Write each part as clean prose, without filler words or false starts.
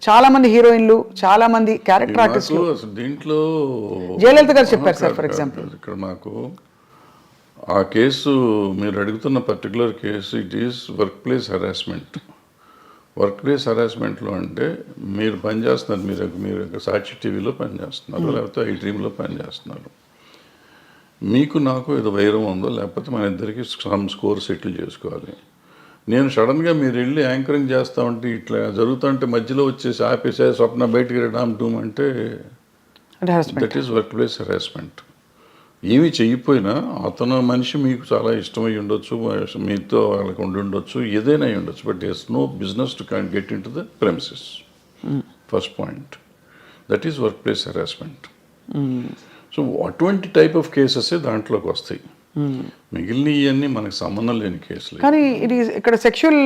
చాలా మంది హీరోయిన్లు, చాలా మంది క్యారెక్టర్ ఆర్టిస్టులు. దీంట్లో జయలలిత గారు చెప్పారు సార్ ఫర్ ఎగ్జాంపుల్. ఇక్కడ మాకు ఆ కేసు మీరు అడుగుతున్న particular case it is work place harassment. Work place హెరాస్మెంట్లో అంటే మీరు పనిచేస్తున్నారు, మీరు సాక్షి టీవీలో పనిచేస్తున్నారు, లేకపోతే ఐ డ్రీమ్లో పనిచేస్తున్నారు. మీకు నాకు ఏదో వైరం ఉందో, లేకపోతే మన ఇద్దరికి సమ్ స్కోర్ సెటిల్ చేసుకోవాలి. నేను సడన్గా మీరు వెళ్ళి యాంకరింగ్ చేస్తా ఉంటే ఇట్లా జరుగుతుంటే మధ్యలో వచ్చేసి ఆపేసే స్వప్న బయటికి డామ్ డూమ్ అంటే that is work place harassment. ఏమీ చెయ్యిపోయినా అతను మనిషి మీకు చాలా ఇష్టమై ఉండొచ్చు, మీతో వాళ్ళకి ఉండి ఉండొచ్చు, ఏదైనా అయి ఉండొచ్చు, but is no business to can get in to the premises. First point, that is work place harassment. So అటువంటి టైప్ ఆఫ్ కేసెస్ దాంట్లోకి వస్తాయి. మిగిలిన ఇవన్నీ మనకు సంబంధం లేని కేసులు. కానీ ఇది ఇక్కడ సెక్షువల్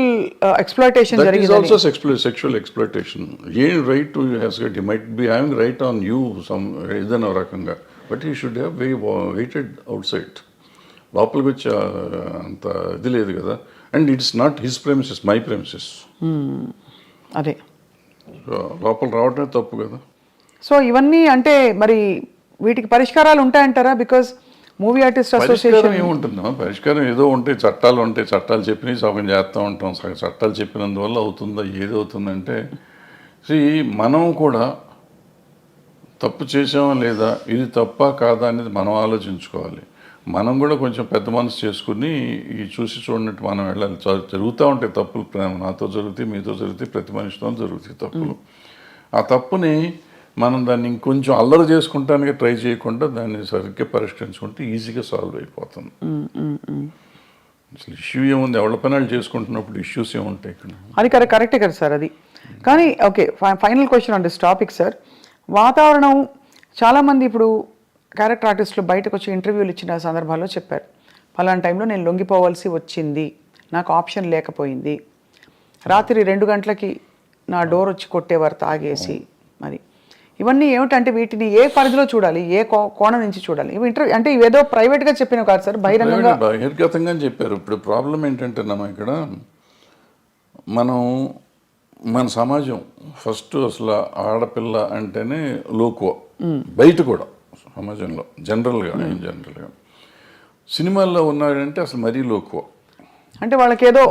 ఎక్స్‌ప్లాయిటేషన్ జరిగింది. That is also sexual exploitation. ఏం right has got, he might be having right on you some ఏదైనా రకంగా, but he should have waited outside. లోపలికి వచ్చి అంత ఇది లేదు కదా. And it's not his premises, my premises. అదే లోపల రావడమే తప్పు కదా. సో ఇవన్నీ అంటే మరి వీటికి పరిష్కారాలు ఉంటాయంటారా? బికాజ్ మూవీ ఆర్టిస్ట్ అసోసియేషన్ ఏముంటుందా పరిష్కారం? ఏదో ఉంటాయి, చట్టాలు ఉంటాయి, చట్టాలు చెప్పినవి సగం చేస్తూ ఉంటాం. సగం చట్టాలు చెప్పినందువల్ల అవుతుందా? ఏది అవుతుందంటే మనం కూడా తప్పు చేసామా లేదా, ఇది తప్ప కాదా అనేది మనం ఆలోచించుకోవాలి. మనం కూడా కొంచెం పెద్ద మనసు చేసుకుని ఈ చూసి చూడనట్టు మనం వెళ్ళాలి. జరుగుతూ ఉంటాయి తప్పులు, నాతో జరుగుతాయి, మీతో జరుగుతాయి, ప్రతి మనిషితో జరుగుతాయి తప్పులు. ఆ తప్పుని మనం దాన్ని ఇంకొంచెం అల్లరి చేసుకుంటానికి ట్రై చేయకుండా దాన్ని సరిగ్గా పరిష్కరించుకుంటే ఈజీగా సాల్వ్ అయిపోతుంది. అసలు ఇష్యూ ఏముంది, ఎవరి పనులు చేసుకుంటున్నప్పుడు ఇష్యూస్ ఏముంటాయి ఇక్కడ? అది కరెక్టే కదా సార్ అది. కానీ okay, final question on this topic sir. వాతావరణం చాలామంది ఇప్పుడు క్యారెక్టర్ ఆర్టిస్టులు బయటకు వచ్చి ఇంటర్వ్యూలు ఇచ్చిన సందర్భాల్లో చెప్పారు, ఫలానా టైంలో నేను లొంగిపోవాల్సి వచ్చింది, నాకు ఆప్షన్ లేకపోయింది, రాత్రి 2 గంటలకి నా డోర్ వచ్చి కొట్టేవారు తాగేసి. మరి ఇవన్నీ ఏమిటంటే వీటిని ఏ పరిధిలో చూడాలి, ఏ కోణం నుంచి చూడాలి? ఇవి ఇంటర్వ్యూ అంటే ఇవేదో ప్రైవేట్గా చెప్పినవి కాదు సార్, బహిర్గతంగా చెప్పారు. ఇప్పుడు ప్రాబ్లం ఏంటంటే ఇక్కడ మన సమాజం ఫస్ట్ అసలు ఆడపిల్ల అంటేనే లోకువ, బయట కూడా సమాజంలో జనరల్గా సినిమాల్లో ఉన్నాడంటే అసలు మరీ లోకువ, అంటే వాళ్ళకి ఏదో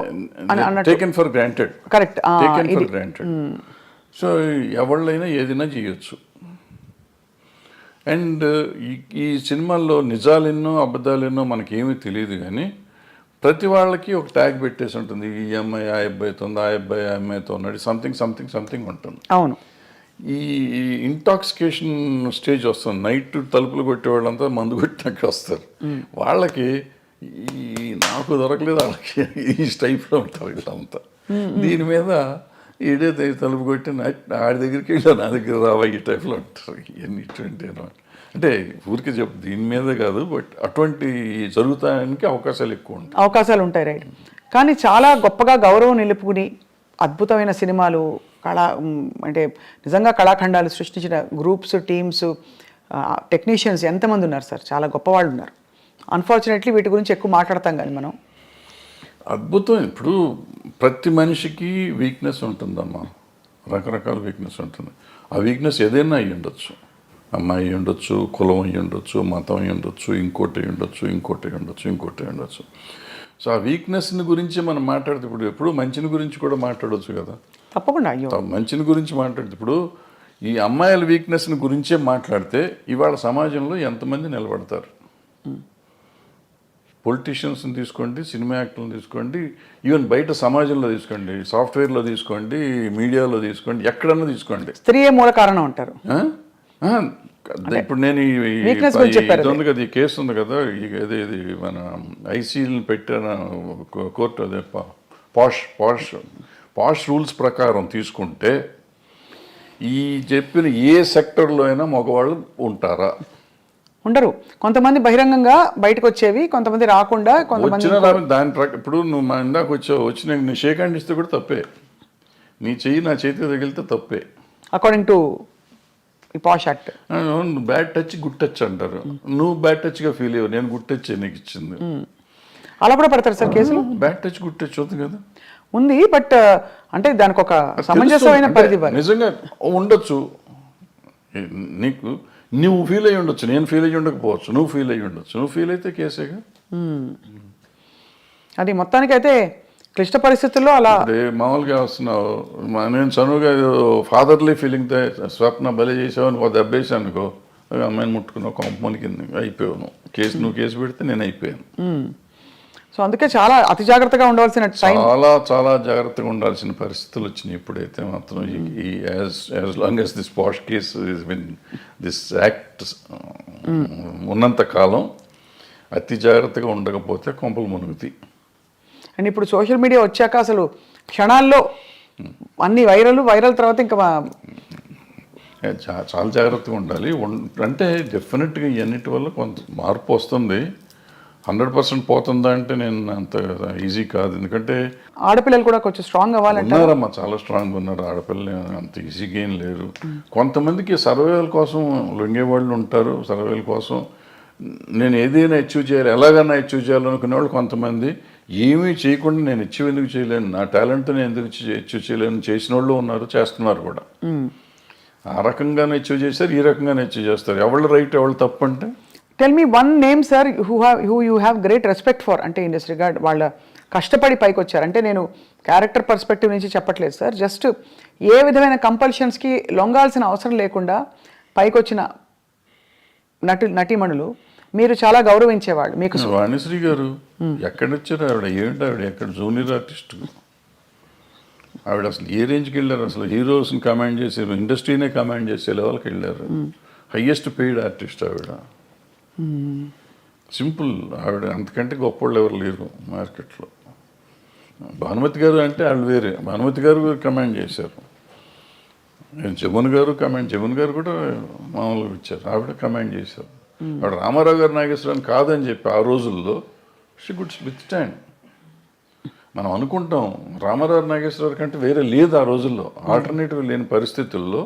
taken for granted. Correct, taken for granted. So ఎవళ్ళైనా ఏదైనా చేయొచ్చు. అండ్ ఈ సినిమాల్లో నిజాలెన్నో అబద్ధాలెన్నో మనకేమీ తెలియదు, కానీ ప్రతి వాళ్ళకి ఒక ట్యాగ్ పెట్టేసి ఉంటుంది. ఈ అమ్మాయి ఆ అబ్బాయితో ఉంది, ఆ అబ్బాయి ఆ అమ్మాయితో ఉన్నాడు, సంథింగ్ ఉంటుంది. అవును. ఈ ఇంటాక్సికేషన్ స్టేజ్ వస్తుంది. నైట్ తలుపులు కొట్టే వాళ్ళంతా మందు కొట్టినాక వస్తారు. వాళ్ళకి నాకు దొరకలేదు, వాళ్ళకి ఈ టైప్లో ఉంటారు వీళ్ళంతా. దీని మీద ఏదైతే తలుపు కొట్టి ఆడి దగ్గరికి వెళ్ళా, నా దగ్గర రావా, ఈ టైప్లో ఉంటారు. ఇవన్నీ ఇటువంటి అంటే ఊరికి చెప్పు, దీని మీద కాదు, బట్ అటువంటి జరుగుతానికి అవకాశాలు ఉంటాయి. రైట్. కానీ చాలా గొప్పగా గౌరవం నిలుపుకుని అద్భుతమైన సినిమాలు, అంటే నిజంగా కళాఖండాలు సృష్టించిన గ్రూప్స్, టీమ్స్, టెక్నీషియన్స్ ఎంతమంది ఉన్నారు సార్, చాలా గొప్పవాళ్ళు ఉన్నారు. అన్ఫార్చునేట్లీ వీటి గురించి ఎక్కువ మాట్లాడతాం కానీ మనం. అద్భుతం. ఇప్పుడు ప్రతి మనిషికి వీక్నెస్ ఉంటుందమ్మా, రకరకాల వీక్నెస్ ఉంటుంది. ఆ వీక్నెస్ ఏదైనా అయ్యి ఉండొచ్చు, అమ్మాయి అయ్యి ఉండొచ్చు, కులం అయ్యి ఉండొచ్చు, మతం అయ్యి ఉండొచ్చు, ఇంకోటి అయ్యి ఉండొచ్చు. సో ఆ వీక్నెస్ని గురించి మనం మాట్లాడితే ఎప్పుడు మంచిని గురించి కూడా మాట్లాడవచ్చు కదా. తప్పకుండా. మంచిని గురించి మాట్లాడితే ఇప్పుడు ఈ అమ్మాయిల వీక్నెస్ని గురించే మాట్లాడితే ఇవాళ సమాజంలో ఎంతమంది నిలబడతారు? పొలిటీషియన్స్ని తీసుకోండి, సినిమా యాక్టర్లను తీసుకోండి, ఈవెన్ బయట సమాజంలో తీసుకోండి, సాఫ్ట్వేర్లో తీసుకోండి, మీడియాలో తీసుకోండి, ఎక్కడన్నా తీసుకోండి, స్త్రీయే మూల కారణం అంటారు. ఇప్పుడు నేను ఉంది కదా, ఈ కేసు ఉంది కదా, ఇది మన ఐసీఎల్ని పెట్టిన కోర్టు, అదే పాష్ రూల్స్ ప్రకారం తీసుకుంటే ఈ చెప్పిన ఏ సెక్టర్లో అయినా మగవాళ్ళు ఉంటారా? ఉండరు. కొంతమంది బహిరంగంగా బయటకు వచ్చేవి, కొంతమంది రాకుండా, దాని ఇప్పుడు నువ్వు మా ఇందాక వచ్చి నేను షేక్ హ్యాండ్ ఇస్తే కూడా తప్పే, నీ చెయ్యి నా చేతికి తగిలితే తప్పే, according to posh act. Bad touch good touch అంటారు. నువ్వు బ్యాడ్ టచ్గా ఫీల్ అయ్యావు, నేను గుడ్ టచ్ నీకు ఇచ్చింది. అలా కూడా పడతారు సార్ కేసులు? బ్యాడ్ టచ్ గుడ్ టచ్ అవుతుంది కదా. ఉంది, బట్ అంటే దానికి ఒక సమంజసమైన అంటే పరిధి ఇవ్వాలి. నిజంగా ఉండొచ్చు, నీకు నువ్వు ఫీల్ అయ్యి ఉండొచ్చు, నేను ఫీల్ అయ్యి ఉండకపోవచ్చు, నువ్వు ఫీల్ అయ్యి ఉండొచ్చు. నువ్వు ఫీల్ అయితే కేసేగా. అది మొత్తానికైతే క్లిష్ట పరిస్థితుల్లో అలా అదే మామూలుగా వస్తున్నావు, నేను చనువుగా ఫాదర్లీ ఫీలింగ్తో స్వప్న బలి చేసావని ఒక దెబ్బేసి అనుకో, అమ్మాయిని ముట్టుకున్నావు, కొంపమని కింద అయిపోయావు. నువ్వు కేసు పెడితే నేను అయిపోయాను. సో అందుకే చాలా అతి జాగ్రత్తగా ఉండవలసిన టైం, చాలా జాగ్రత్తగా ఉండాల్సిన పరిస్థితులు వచ్చినాయి. ఇప్పుడైతే మాత్రం as long as this posh case this act ఉన్నంత కాలం అతి జాగ్రత్తగా ఉండకపోతే కొంపలు మునుగుతాయి. అండ్ ఇప్పుడు సోషల్ మీడియా వచ్చాక అసలు క్షణాల్లో అన్ని వైరల్ తర్వాత ఇంకా చాలా జాగ్రత్తగా ఉండాలి. అంటే డెఫినెట్గా ఇవన్నిటి వల్ల కొంత మార్పు వస్తుంది. 100% పోతుందా అంటే నేను అంత ఈజీ కాదు. ఎందుకంటే ఆడపిల్లలు కూడా కొంచెం స్ట్రాంగ్ అవ్వాలంటే ఉన్నారమ్మా, చాలా స్ట్రాంగ్ ఉన్నారు. ఆడపిల్లలు అంత ఈజీగా ఏం లేరు. కొంతమందికి సర్వేల కోసం లొంగేవాళ్ళు ఉంటారు. సర్వేల కోసం నేను ఏదైనా అచీవ్ చేయాలి, ఎలాగైనా అచీవ్ చేయాలనుకునే వాళ్ళు కొంతమంది. ఏమీ చేయకుండా నేను అచీవ్ ఎందుకు చేయలేను, నా టాలెంట్తో నేను ఎందుకు అచీవ్ చేయలేను చేసిన వాళ్ళు ఉన్నారు, చేస్తున్నారు కూడా. ఆ రకంగానే అచీవ్ చేస్తారు, ఈ రకంగానే అచీవ్ చేస్తారు. ఎవళ్ళు రైట్ ఎవళ్ళు తప్పు అంటే tell me one name sir who you have great respect for, అంటే ఇన్ దిస్ రిగార్డ్ వాళ్ళ కష్టపడి పైకి వచ్చారు. అంటే నేను క్యారెక్టర్ పర్స్పెక్టివ్ నుంచి చెప్పట్లేదు సార్, జస్ట్ ఏ విధమైన కంపల్షన్స్కి లొంగాల్సిన అవసరం లేకుండా పైకి వచ్చిన నటీమణులు మీరు చాలా గౌరవించేవాళ్ళు. మీకు వాణిశ్రీ గారు ఎక్కడ వచ్చారు? ఆవిడ ఏంటి, ఆవిడ ఎక్కడ జూనియర్ ఆర్టిస్ట్, ఆవిడ అసలు ఏ రేంజ్కి వెళ్ళారు? అసలు హీరోస్ని కమాండ్ చేసారు, ఇండస్ట్రీనే కమాండ్ చేసే లెవెల్కి వెళ్ళారు. హయ్యెస్ట్ పెయిడ్ ఆర్టిస్ట్ ఆవిడ. సింపుల్, ఆవిడ అంతకంటే గొప్పవాళ్ళు ఎవరు లేరు మార్కెట్లో. భానుమతి గారు అంటే ఆవిడ వేరే, భానుమతి గారు కమాండ్ చేశారు. జమున్ గారు కూడా మామూలుగా ఇచ్చారు, ఆవిడ కమాండ్ చేశారు. ఆవిడ రామారావు గారు నాగేశ్వరరావు కాదని చెప్పి ఆ రోజుల్లో షీ గుడ్ విత్ స్టాండ్. మనం అనుకుంటాం రామారావు నాగేశ్వరరావు కంటే వేరే లేదు ఆ రోజుల్లో, ఆల్టర్నేటివ్ లేని పరిస్థితుల్లో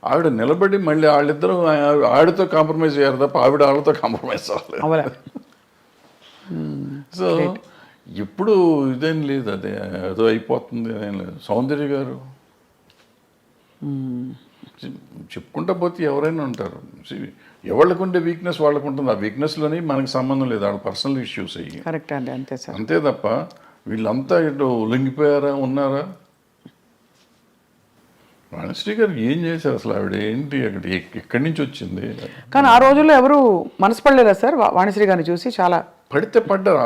ఆవిడ నిలబడి మళ్ళీ వాళ్ళిద్దరూ ఆవిడతో కాంప్రమైజ్ అయ్యారు తప్ప ఆవిడ వాళ్ళతో కాంప్రమైజ్ అవ్వలేదు. సో ఇప్పుడు ఇదేం లేదు, అదే ఏదో అయిపోతుంది అదేం లేదు. సౌందర్య గారు చెప్పుకుంటా పోతే ఎవరైనా ఉంటారు. ఎవరికి ఉండే వీక్నెస్ వాళ్ళకు ఉంటుంది. ఆ వీక్నెస్లోని మనకి సంబంధం లేదు, వాళ్ళ పర్సనల్ ఇష్యూస్ అయ్యి. కరెక్ట్ అండి, అంతే సార్. అంతే తప్ప వీళ్ళంతా ఇటు లొంగిపోయారా ఉన్నారా? వాణిశ్రీ గారు ఏం చేశారు అసలు? ఆవిడ ఏంటి, అక్కడ ఎక్కడి నుంచి వచ్చింది? కానీ ఆ రోజుల్లో ఎవరు మనసు పడలేదా సార్ వాణిశ్రీ గారిని చూసి? చాలా పడితే పడ్డారు,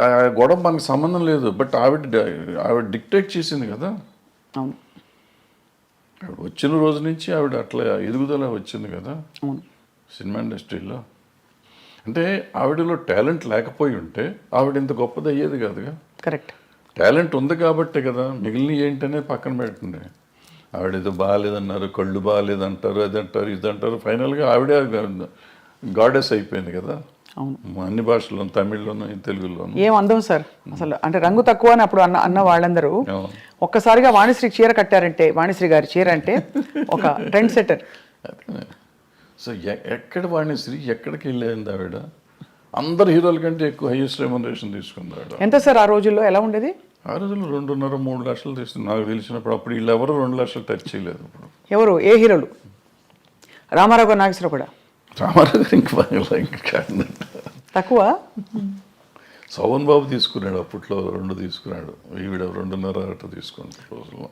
ఆ గొడవ మనకు సంబంధం లేదు. బట్ ఆవిడ డిక్టేట్ చేసింది కదా. అవును, ఆవిడ వచ్చిన రోజు నుంచి ఆవిడ అట్లా ఎదుగుదల వచ్చింది కదా అవును, సినిమా ఇండస్ట్రీలో. అంటే ఆవిడలో టాలెంట్ లేకపోయి ఉంటే ఆవిడ ఇంత గొప్పది అయ్యేది కాదుగా. కరెక్ట్, టాలెంట్ ఉంది కాబట్టే కదా మిగిలిన ఏంటనే పక్కన పెడుతుండే. ఆవిడ ఏదో బాగాలేదన్నారు, కళ్ళు బాగాలేదంటారు, అది అంటారు, ఇది అంటారు. ఫైనల్గా ఆవిడే గాడెస్ అయిపోయింది కదా. అవును, అన్ని భాషల్లోనూ, తమిళ్లోనూ, తెలుగులోనూ. ఏం అందం సార్ అసలు. అంటే రంగు తక్కువ అని అప్పుడు అన్న వాళ్ళందరూ ఒక్కసారిగా వాణిశ్రీ చీర కట్టారంటే, వాణిశ్రీ గారి చీర అంటే ఒక ట్రెండ్ సెట్టర్. సో ఎక్కడ వాణిశ్రీ ఎక్కడికి వెళ్ళేది ఆవిడ? అందరు హీరోల కంటే ఎక్కువ హైయెస్ట్ రెమ్యునరేషన్ తీసుకుంది ఆవిడ. ఎంత సార్ ఆ రోజుల్లో ఎలా ఉండేది? ఆ రోజుల్లో 2.5-3 లక్షలు తీసుకుంది నాకు తెలిసినప్పుడు. అప్పుడు వీళ్ళు ఎవరు 2 లక్షలు టచ్ చేయలేదు. ఇప్పుడు ఎవరు, ఏ హీరోలు? రామారావు గారు, నాగేశ్వరరావు కూడా? రామారావు గారు ఇంకా కాదు, తక్కువ. శోభన్ బాబు తీసుకున్నాడు అప్పట్లో, 2 తీసుకున్నాడు. ఈవిడ 2.5 అట్లా తీసుకున్నాడు రోజుల్లో.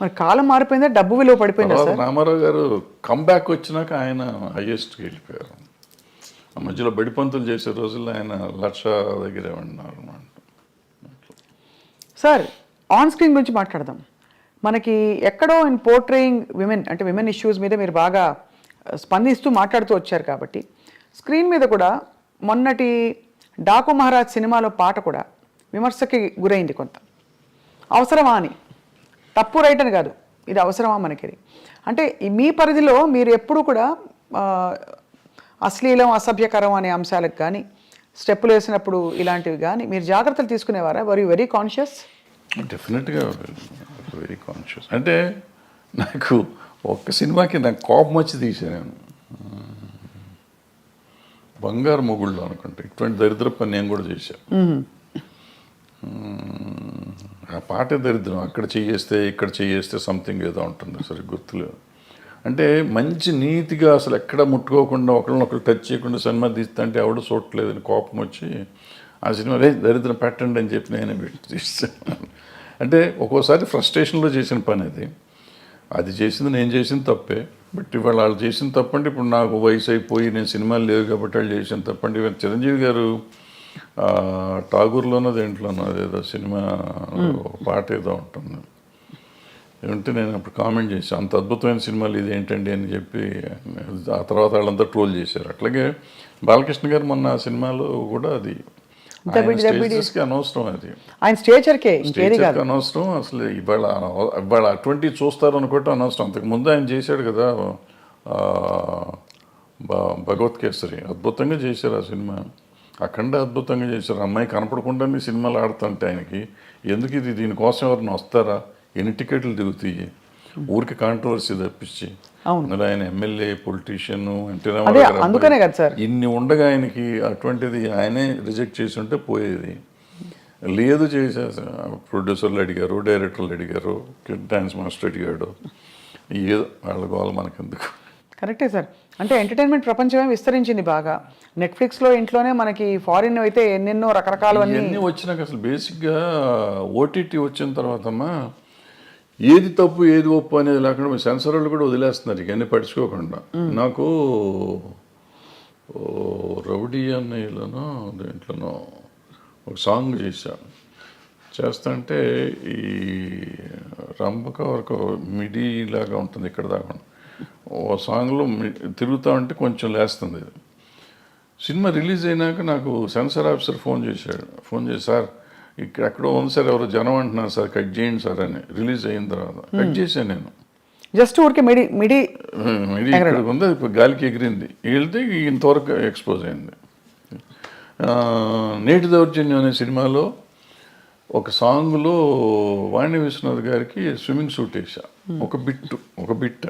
మరి కాలం మారిపోయిందా, డబ్బు విలువ పడిపోయిందా సార్? రామారావు గారు కంబ్యాక్ వచ్చినాక ఆయన హైయెస్ట్కి వెళ్ళిపోయారు. ఆ మధ్యలో బడిపంతులు చేసే రోజుల్లో ఆయన 1,00,000 దగ్గరే ఉన్నారు అన్నమాట. సార్, ఆన్ స్క్రీన్ గురించి మాట్లాడదాం. మనకి ఎక్కడో ఇన్ పోర్ట్రేయింగ్ విమెన్, అంటే విమెన్ ఇష్యూస్ మీద మీరు బాగా స్పందిస్తూ మాట్లాడుతూ వచ్చారు కాబట్టి స్క్రీన్ మీద కూడా మొన్నటి డాకు మహారాజ్ సినిమాలో పాట కూడా విమర్శకి గురైంది కొంత. అవసరమా అని, తప్పు రైట్ అని కాదు, ఇది అవసరమా మనకి? అంటే మీ పరిధిలో మీరు ఎప్పుడు కూడా అశ్లీలం, అసభ్యకరం అనే అంశాలకు కానీ, స్టెప్పులు వేసినప్పుడు ఇలాంటివి కానీ మీరు జాగ్రత్తలు తీసుకునేవారా? Were you very conscious? డెఫినెట్గా వెరీ కాన్షియస్. అంటే నాకు ఒక్క సినిమాకి నాకు కోపం వచ్చి తీసాను నేను, బంగారు మొగుళ్ళు అనుకుంటా. ఇటువంటి దరిద్ర పని నేను కూడా చేశాను. ఆ పాటే దరిద్రం. అక్కడ చేయేస్తే ఇక్కడ చేయేస్తే సంథింగ్ ఏదో ఉంటుంది, సరే గుర్తులేదు. అంటే మంచి నీతిగా అసలు ఎక్కడ ముట్టుకోకుండా ఒకళ్ళనొకరు టచ్ చేయకుండా సినిమా తీస్తా అంటే ఎవడు చూడట్లేదని కోపం వచ్చి ఆ సినిమా దరిద్రం పెట్టండి అని చెప్పి నేనే పెట్టి తీస్తాను. అంటే ఒక్కోసారి ఫ్రస్ట్రేషన్లో చేసిన పని అది చేసింది నేను చేసిన తప్పే. బట్ ఇవాళ వాళ్ళు చేసిన తప్పంటే ఇప్పుడు నాకు వయసు అయిపోయి నేను సినిమాలు లేవు కాబట్టి వాళ్ళు చేసిన తప్పండి. ఇవాళ చిరంజీవి గారు ఠాగూర్లోనో దేంట్లోనో అదేదో సినిమా ఒక పాట ఏదో ఉంటుంది ఏమంటే నేను అప్పుడు కామెంట్ చేశాను, అంత అద్భుతమైన సినిమాలు ఇది ఏంటండి అని చెప్పి. ఆ తర్వాత వాళ్ళంతా ట్రోల్ చేశారు. అట్లాగే బాలకృష్ణ గారు మొన్న ఆ సినిమాలో కూడా అది అనవసరం, అది ఆయన స్టేచర్కే అనవసరం అసలు. ఇవాళ అటువంటివి చూస్తారు అనుకోవటం అనవసరం. అంతకుముందు ఆయన చేశాడు కదా భగవత్ కేసరి, అద్భుతంగా చేశారు ఆ సినిమా. అఖండ అద్భుతంగా చేశారు. అమ్మాయి కనపడకుండానే సినిమాలు ఆడుతుంటే ఆయనకి ఎందుకు ఇది, దీనికోసం ఎవరిని వస్తారా, ఎన్ని టికెట్లు దిగుతాయి, ఊరికి కాంట్రవర్సీ తప్పించి. అందులో ఆయన ఎమ్మెల్యే పొలిటీషియన్ అందుకనే కదా సార్ ఇన్ని ఉండగా ఆయనకి అటువంటిది ఆయనే రిజెక్ట్ చేసి ఉంటే పోయేది. లేదు చేసే ప్రొడ్యూసర్లు అడిగారు, డైరెక్టర్లు అడిగారు, డాన్స్ మాస్టర్ అడిగాడు, ఏదో వాళ్ళ గోల మనకెందుకు. కరెక్టే సార్. అంటే ఎంటర్టైన్మెంట్ ప్రపంచమే విస్తరించింది బాగా. నెట్ఫ్లిక్స్లో ఇంట్లోనే మనకి ఫారిన్ అయితే ఎన్నెన్నో రకరకాలు అన్నీ వచ్చినాక అసలు బేసిక్గా ఓటీటీ వచ్చిన తర్వాతమ్మా ఏది తప్పు ఏది ఒప్పు అనేది లేకుండా సెన్సర్ వాళ్ళు కూడా వదిలేస్తున్నారు ఇవన్నీ పడుచుకోకుండా. నాకు రౌడీ అన్నయ్యలోనో దేంట్లోనో ఒక సాంగ్ చేస్తాంటే ఈ రంపక వరకు మిడీ లాగా ఉంటుంది ఇక్కడ దాకా. ఓ సాంగ్లో తిరుగుతూ ఉంటే కొంచెం లేస్తుంది. సినిమా రిలీజ్ అయినాక నాకు సెన్సార్ ఆఫీసర్ ఫోన్ చేసి సార్ ఇక్కడ ఎక్కడో ఉంది సార్, ఎవరో జనం అంటున్నారు సార్, కట్ చేయండి సార్ అని. రిలీజ్ అయిన తర్వాత కట్ చేశాను నేను. జస్ట్ ఊరికి మిడి ఇక్కడికి ఉంది, ఇప్పుడు గాలికి ఎగిరింది, వెళ్తే ఇంతవరకు ఎక్స్పోజ్ అయింది. నేటి దౌర్జన్యం అనే సినిమాలో ఒక సాంగ్లో వాణి విశ్వనాథ్ గారికి స్విమ్మింగ్ సూట్ వేసా, ఒక బిట్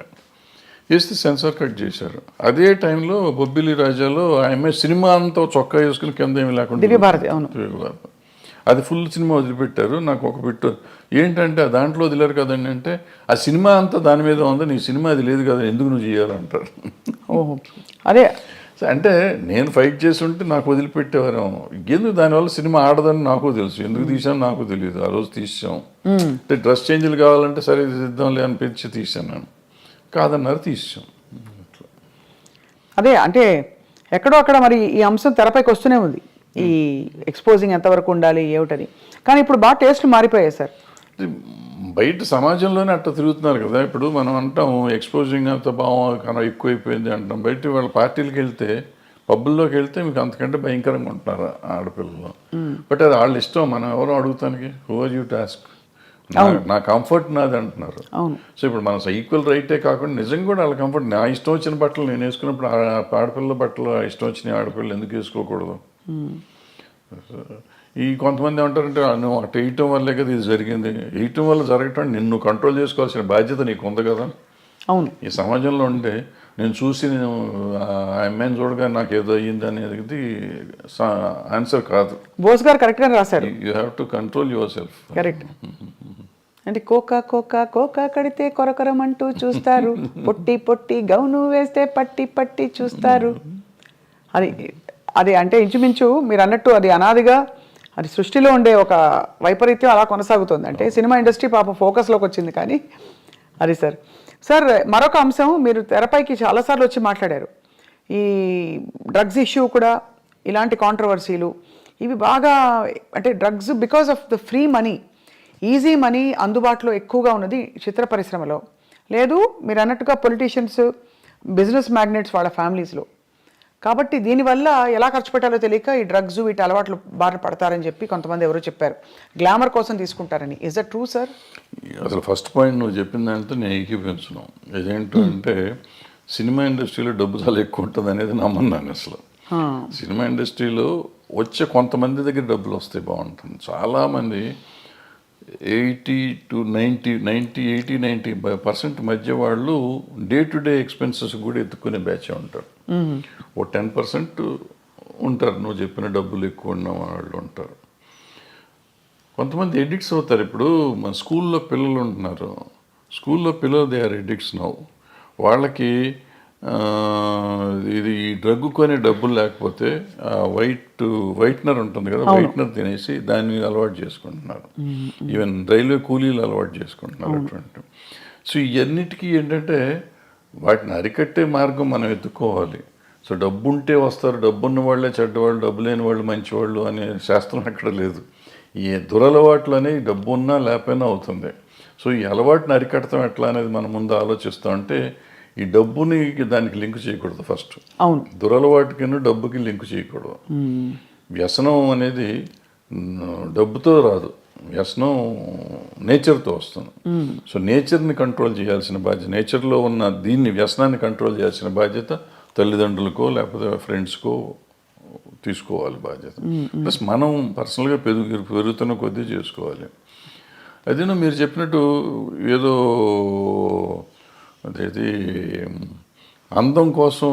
వేస్తే సెన్సార్ కట్ చేశారు. అదే టైంలో బొబ్బిలి రాజాలో ఆమె సినిమా అంతా చొక్కా వేసుకుని కింద ఏమి లేకుండా దివ్యభారతి అది ఫుల్ సినిమా వదిలిపెట్టారు. నాకు ఒక బిట్ ఏంటంటే దాంట్లో వదిలేరు కదండి అంటే, ఆ సినిమా అంతా దాని మీద ఉంది, నీ సినిమా అది లేదు కదా, ఎందుకు నువ్వు చేయాలంటారు. ఓహో అదే అంటే నేను ఫైట్ చేసి ఉంటే నాకు వదిలిపెట్టేవారు. ఎందుకు దానివల్ల సినిమా ఆడదని నాకు తెలుసు, ఎందుకు తీసాను నాకు తెలియదు. ఆ రోజు తీసాం అంటే డ్రెస్ చేంజ్లు కావాలంటే సరే తీద్దాంలే అనిపించి తీసాను నేను, కాదన్నారు తీసాం. అదే అంటే ఎక్కడో అక్కడ మరి ఈ అంశం తెరపైకి వస్తూనే ఉంది, ఈ ఎక్స్పోజింగ్ ఎంతవరకు ఉండాలి ఏమిటని. కానీ ఇప్పుడు బాగా టేస్ట్లు మారిపోయాయి సార్. బయట సమాజంలోనే అట్లా తిరుగుతున్నారు కదా. ఇప్పుడు మనం అంటాం ఎక్స్పోజింగ్ అంత బాగా ఎక్కువైపోయింది అంటాం. బయట వాళ్ళ పార్టీలకు వెళ్తే, పబ్బుల్లోకి వెళ్తే మీకు అంతకంటే భయంకరంగా ఉంటున్నారు ఆడపిల్లలు. బట్ అది వాళ్ళ ఇష్టం, మనం ఎవరో అడుగుతానికి, హూ ఆర్ యూ టాస్క్, నా కంఫర్ట్ నాది అంటున్నారు. సో ఇప్పుడు మన ఈక్వల్ రైటే కాకుండా నిజంగా కూడా వాళ్ళ కంఫర్ట్, నా ఇష్టం వచ్చిన బట్టలు నేను వేసుకున్నప్పుడు ఆడపిల్లల బట్టలు ఇష్టం వచ్చిన ఆడపిల్లలు ఎందుకు వేసుకోకూడదు. ఈ కొంతమంది ఏమంటారంటే నువ్వు అటు వేయటం వల్లే కదా ఇది జరిగింది, వేయటం వల్ల జరగటం నిన్ను కంట్రోల్ చేసుకోవాల్సిన బాధ్యత నీకు ఉంది కదా. అవును, ఈ సమాజంలో ఉంటే నేను చూసి నేను ఆ అమ్మాయిని చూడగా నాకు ఏదో అయ్యింది అనేది ఆన్సర్ కాదు. బోస్ గారు కరెక్ట్గా రాశారు, you have to control your self. Correct. అంటే కోకా కడితే కొరకొరమంటూ చూస్తారు, పొట్టి గౌను వేస్తే పట్టి చూస్తారు. అది అంటే ఇంచుమించు మీరు అన్నట్టు అది అనాదిగా అది సృష్టిలో ఉండే ఒక వైపరీత్యం అలా కొనసాగుతుంది. అంటే సినిమా ఇండస్ట్రీ పాపం ఫోకస్లోకి వచ్చింది. కానీ అది సార్ మరొక అంశం, మీరు తెరపైకి చాలాసార్లు వచ్చి మాట్లాడారు, ఈ డ్రగ్స్ ఇష్యూ కూడా, ఇలాంటి కాంట్రవర్సీలు ఇవి బాగా, అంటే drugs because of the free money, easy money అందుబాటులో ఎక్కువగా ఉన్నది చిత్ర పరిశ్రమలో. లేదు మీరు అన్నట్టుగా పొలిటీషియన్స్, బిజినెస్ మ్యాగ్నెట్స్ వాళ్ళ ఫ్యామిలీస్లో. కాబట్టి దీనివల్ల ఎలా ఖర్చు పెట్టాలో తెలియక ఈ డ్రగ్స్ వీటి అలవాట్లు బారిన పడతారని చెప్పి కొంతమంది ఎవరో చెప్పారు, గ్లామర్ కోసం తీసుకుంటారని. Is that true sir? అసలు ఫస్ట్ పాయింట్ నువ్వు చెప్పిందంటే నేను ఏకీపించను. ఇదేంటంటే సినిమా ఇండస్ట్రీలో డబ్బు చాలా ఎక్కువ ఉంటుంది అనేది నమ్మన్నాను. అసలు సినిమా ఇండస్ట్రీలో వచ్చే కొంతమంది దగ్గర డబ్బులు వస్తే బాగుంటుంది. చాలామంది 80% మధ్య వాళ్ళు డే టు డే ఎక్స్పెన్సెస్ కూడా ఎత్తుకునే బ్యాచ్ ఉంటారు. ఓ 10% ఉంటారు నువ్వు చెప్పిన డబ్బులు ఎక్కువ ఉన్న వాళ్ళు ఉంటారు. కొంతమంది ఎడిక్ట్స్ అవుతారు. ఇప్పుడు మన స్కూల్లో పిల్లలు ఉంటున్నారు, స్కూల్లో పిల్లలు దే ఆర్ ఎడిక్ట్స్ నౌ. వాళ్ళకి ఇది ఈ డ్రగ్ కొనే డబ్బులు లేకపోతే వైట్నర్ ఉంటుంది కదా, వైట్నర్ తినేసి దాన్ని అలవాటు చేసుకుంటున్నారు. ఈవెన్ రైల్వే కూలీలు అలవాటు చేసుకుంటున్నారు అటువంటి. సో ఇవన్నిటికీ ఏంటంటే వాటిని అరికట్టే మార్గం మనం ఎత్తుక్కోవాలి. సో డబ్బు ఉంటే వస్తారు, డబ్బు ఉన్న వాళ్ళే చెడ్డవాళ్ళు, డబ్బు లేని వాళ్ళు మంచివాళ్ళు అనే శాస్త్రం ఎక్కడ లేదు. ఈ దురలవాట్లు అనేవి డబ్బు ఉన్నా లేకపోయినా అవుతుంది. సో ఈ అలవాటుని అరికడతాం ఎట్లా అనేది మనం ముందు ఆలోచిస్తాం. అంటే ఈ డబ్బుని దానికి లింక్ చేయకూడదు ఫస్ట్. అవును, దురలవాటుకి డబ్బుకి లింక్ చేయకూడదు. వ్యసనం అనేది డబ్బుతో రాదు, వ్యసనం నేచర్తో వస్తుంది. సో నేచర్ని కంట్రోల్ చేయాల్సిన బాధ్యత, నేచర్లో ఉన్న దీన్ని వ్యసనాన్ని కంట్రోల్ చేయాల్సిన బాధ్యత తల్లిదండ్రులకో లేకపోతే ఫ్రెండ్స్కో తీసుకోవాలి బాధ్యత. ప్లస్ మనం పర్సనల్గా పెరుగుతున్న కొద్దీ చేసుకోవాలి. అదేనో మీరు చెప్పినట్టు ఏదో అదేది అందం కోసం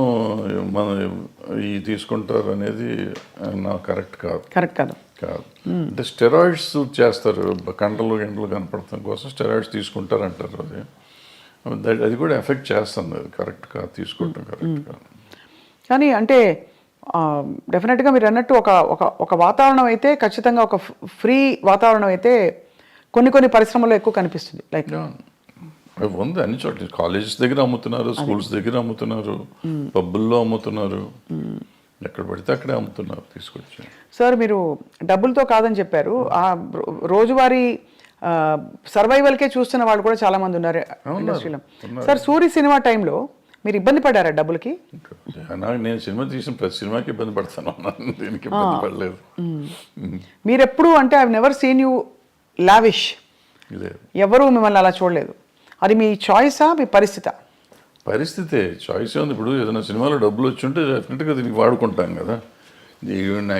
మనం ఈ తీసుకుంటారు అనేది నాకు కరెక్ట్ కాదు. కరెక్ట్ కాదు. అంటే స్టెరాయిడ్స్ చేస్తారు, కండలు కనపడటం కోసం స్టెరాయిడ్స్ తీసుకుంటారు అంటారు. అది కూడా ఎఫెక్ట్ చేస్తుంది, అది కరెక్ట్ కాదు, తీసుకోవటం కరెక్ట్ కాదు. కానీ అంటే డెఫినెట్గా మీరు అన్నట్టు ఒక వాతావరణం అయితే ఖచ్చితంగా ఒక ఫ్రీ వాతావరణం అయితే కొన్ని పరిశ్రమల్లో ఎక్కువ కనిపిస్తుంది. లైక్ ఉంది అన్ని చోట్ల, కాలేజెస్ దగ్గర అమ్ముతున్నారు, స్కూల్స్ దగ్గర అమ్ముతున్నారు, పబ్బుల్లో అమ్ముతున్నారు, ఎక్కడ పడితే అక్కడే అమ్ముతున్నారు తీసుకొచ్చి. సార్ మీరు డబ్బులతో కాదని చెప్పారు, ఆ రోజువారీ సర్వైవల్కే చూస్తున్న వాళ్ళు కూడా చాలా మంది ఉన్నారు ఇండస్ట్రీలో. సార్ సూరి సినిమా టైంలో మీరు ఇబ్బంది పడ్డారా డబ్బులకి? నేను సినిమా తీసిన ప్రతి సినిమాకి ఇబ్బంది పడతాను, దీనికి ఇబ్బంది పడలేదు. మీరు ఎప్పుడు అంటే I never seen you lavish, ఎవరు మిమ్మల్ని అలా చూడలేదు. అది మీ చాయిసా మీ పరిస్థితా? పరిస్థితే, చాయిస్ ఉంది. ఇప్పుడు ఏదైనా సినిమాలో డబ్బులు వచ్చి ఉంటే డెఫినెట్గా దీనికి వాడుకుంటాం కదా.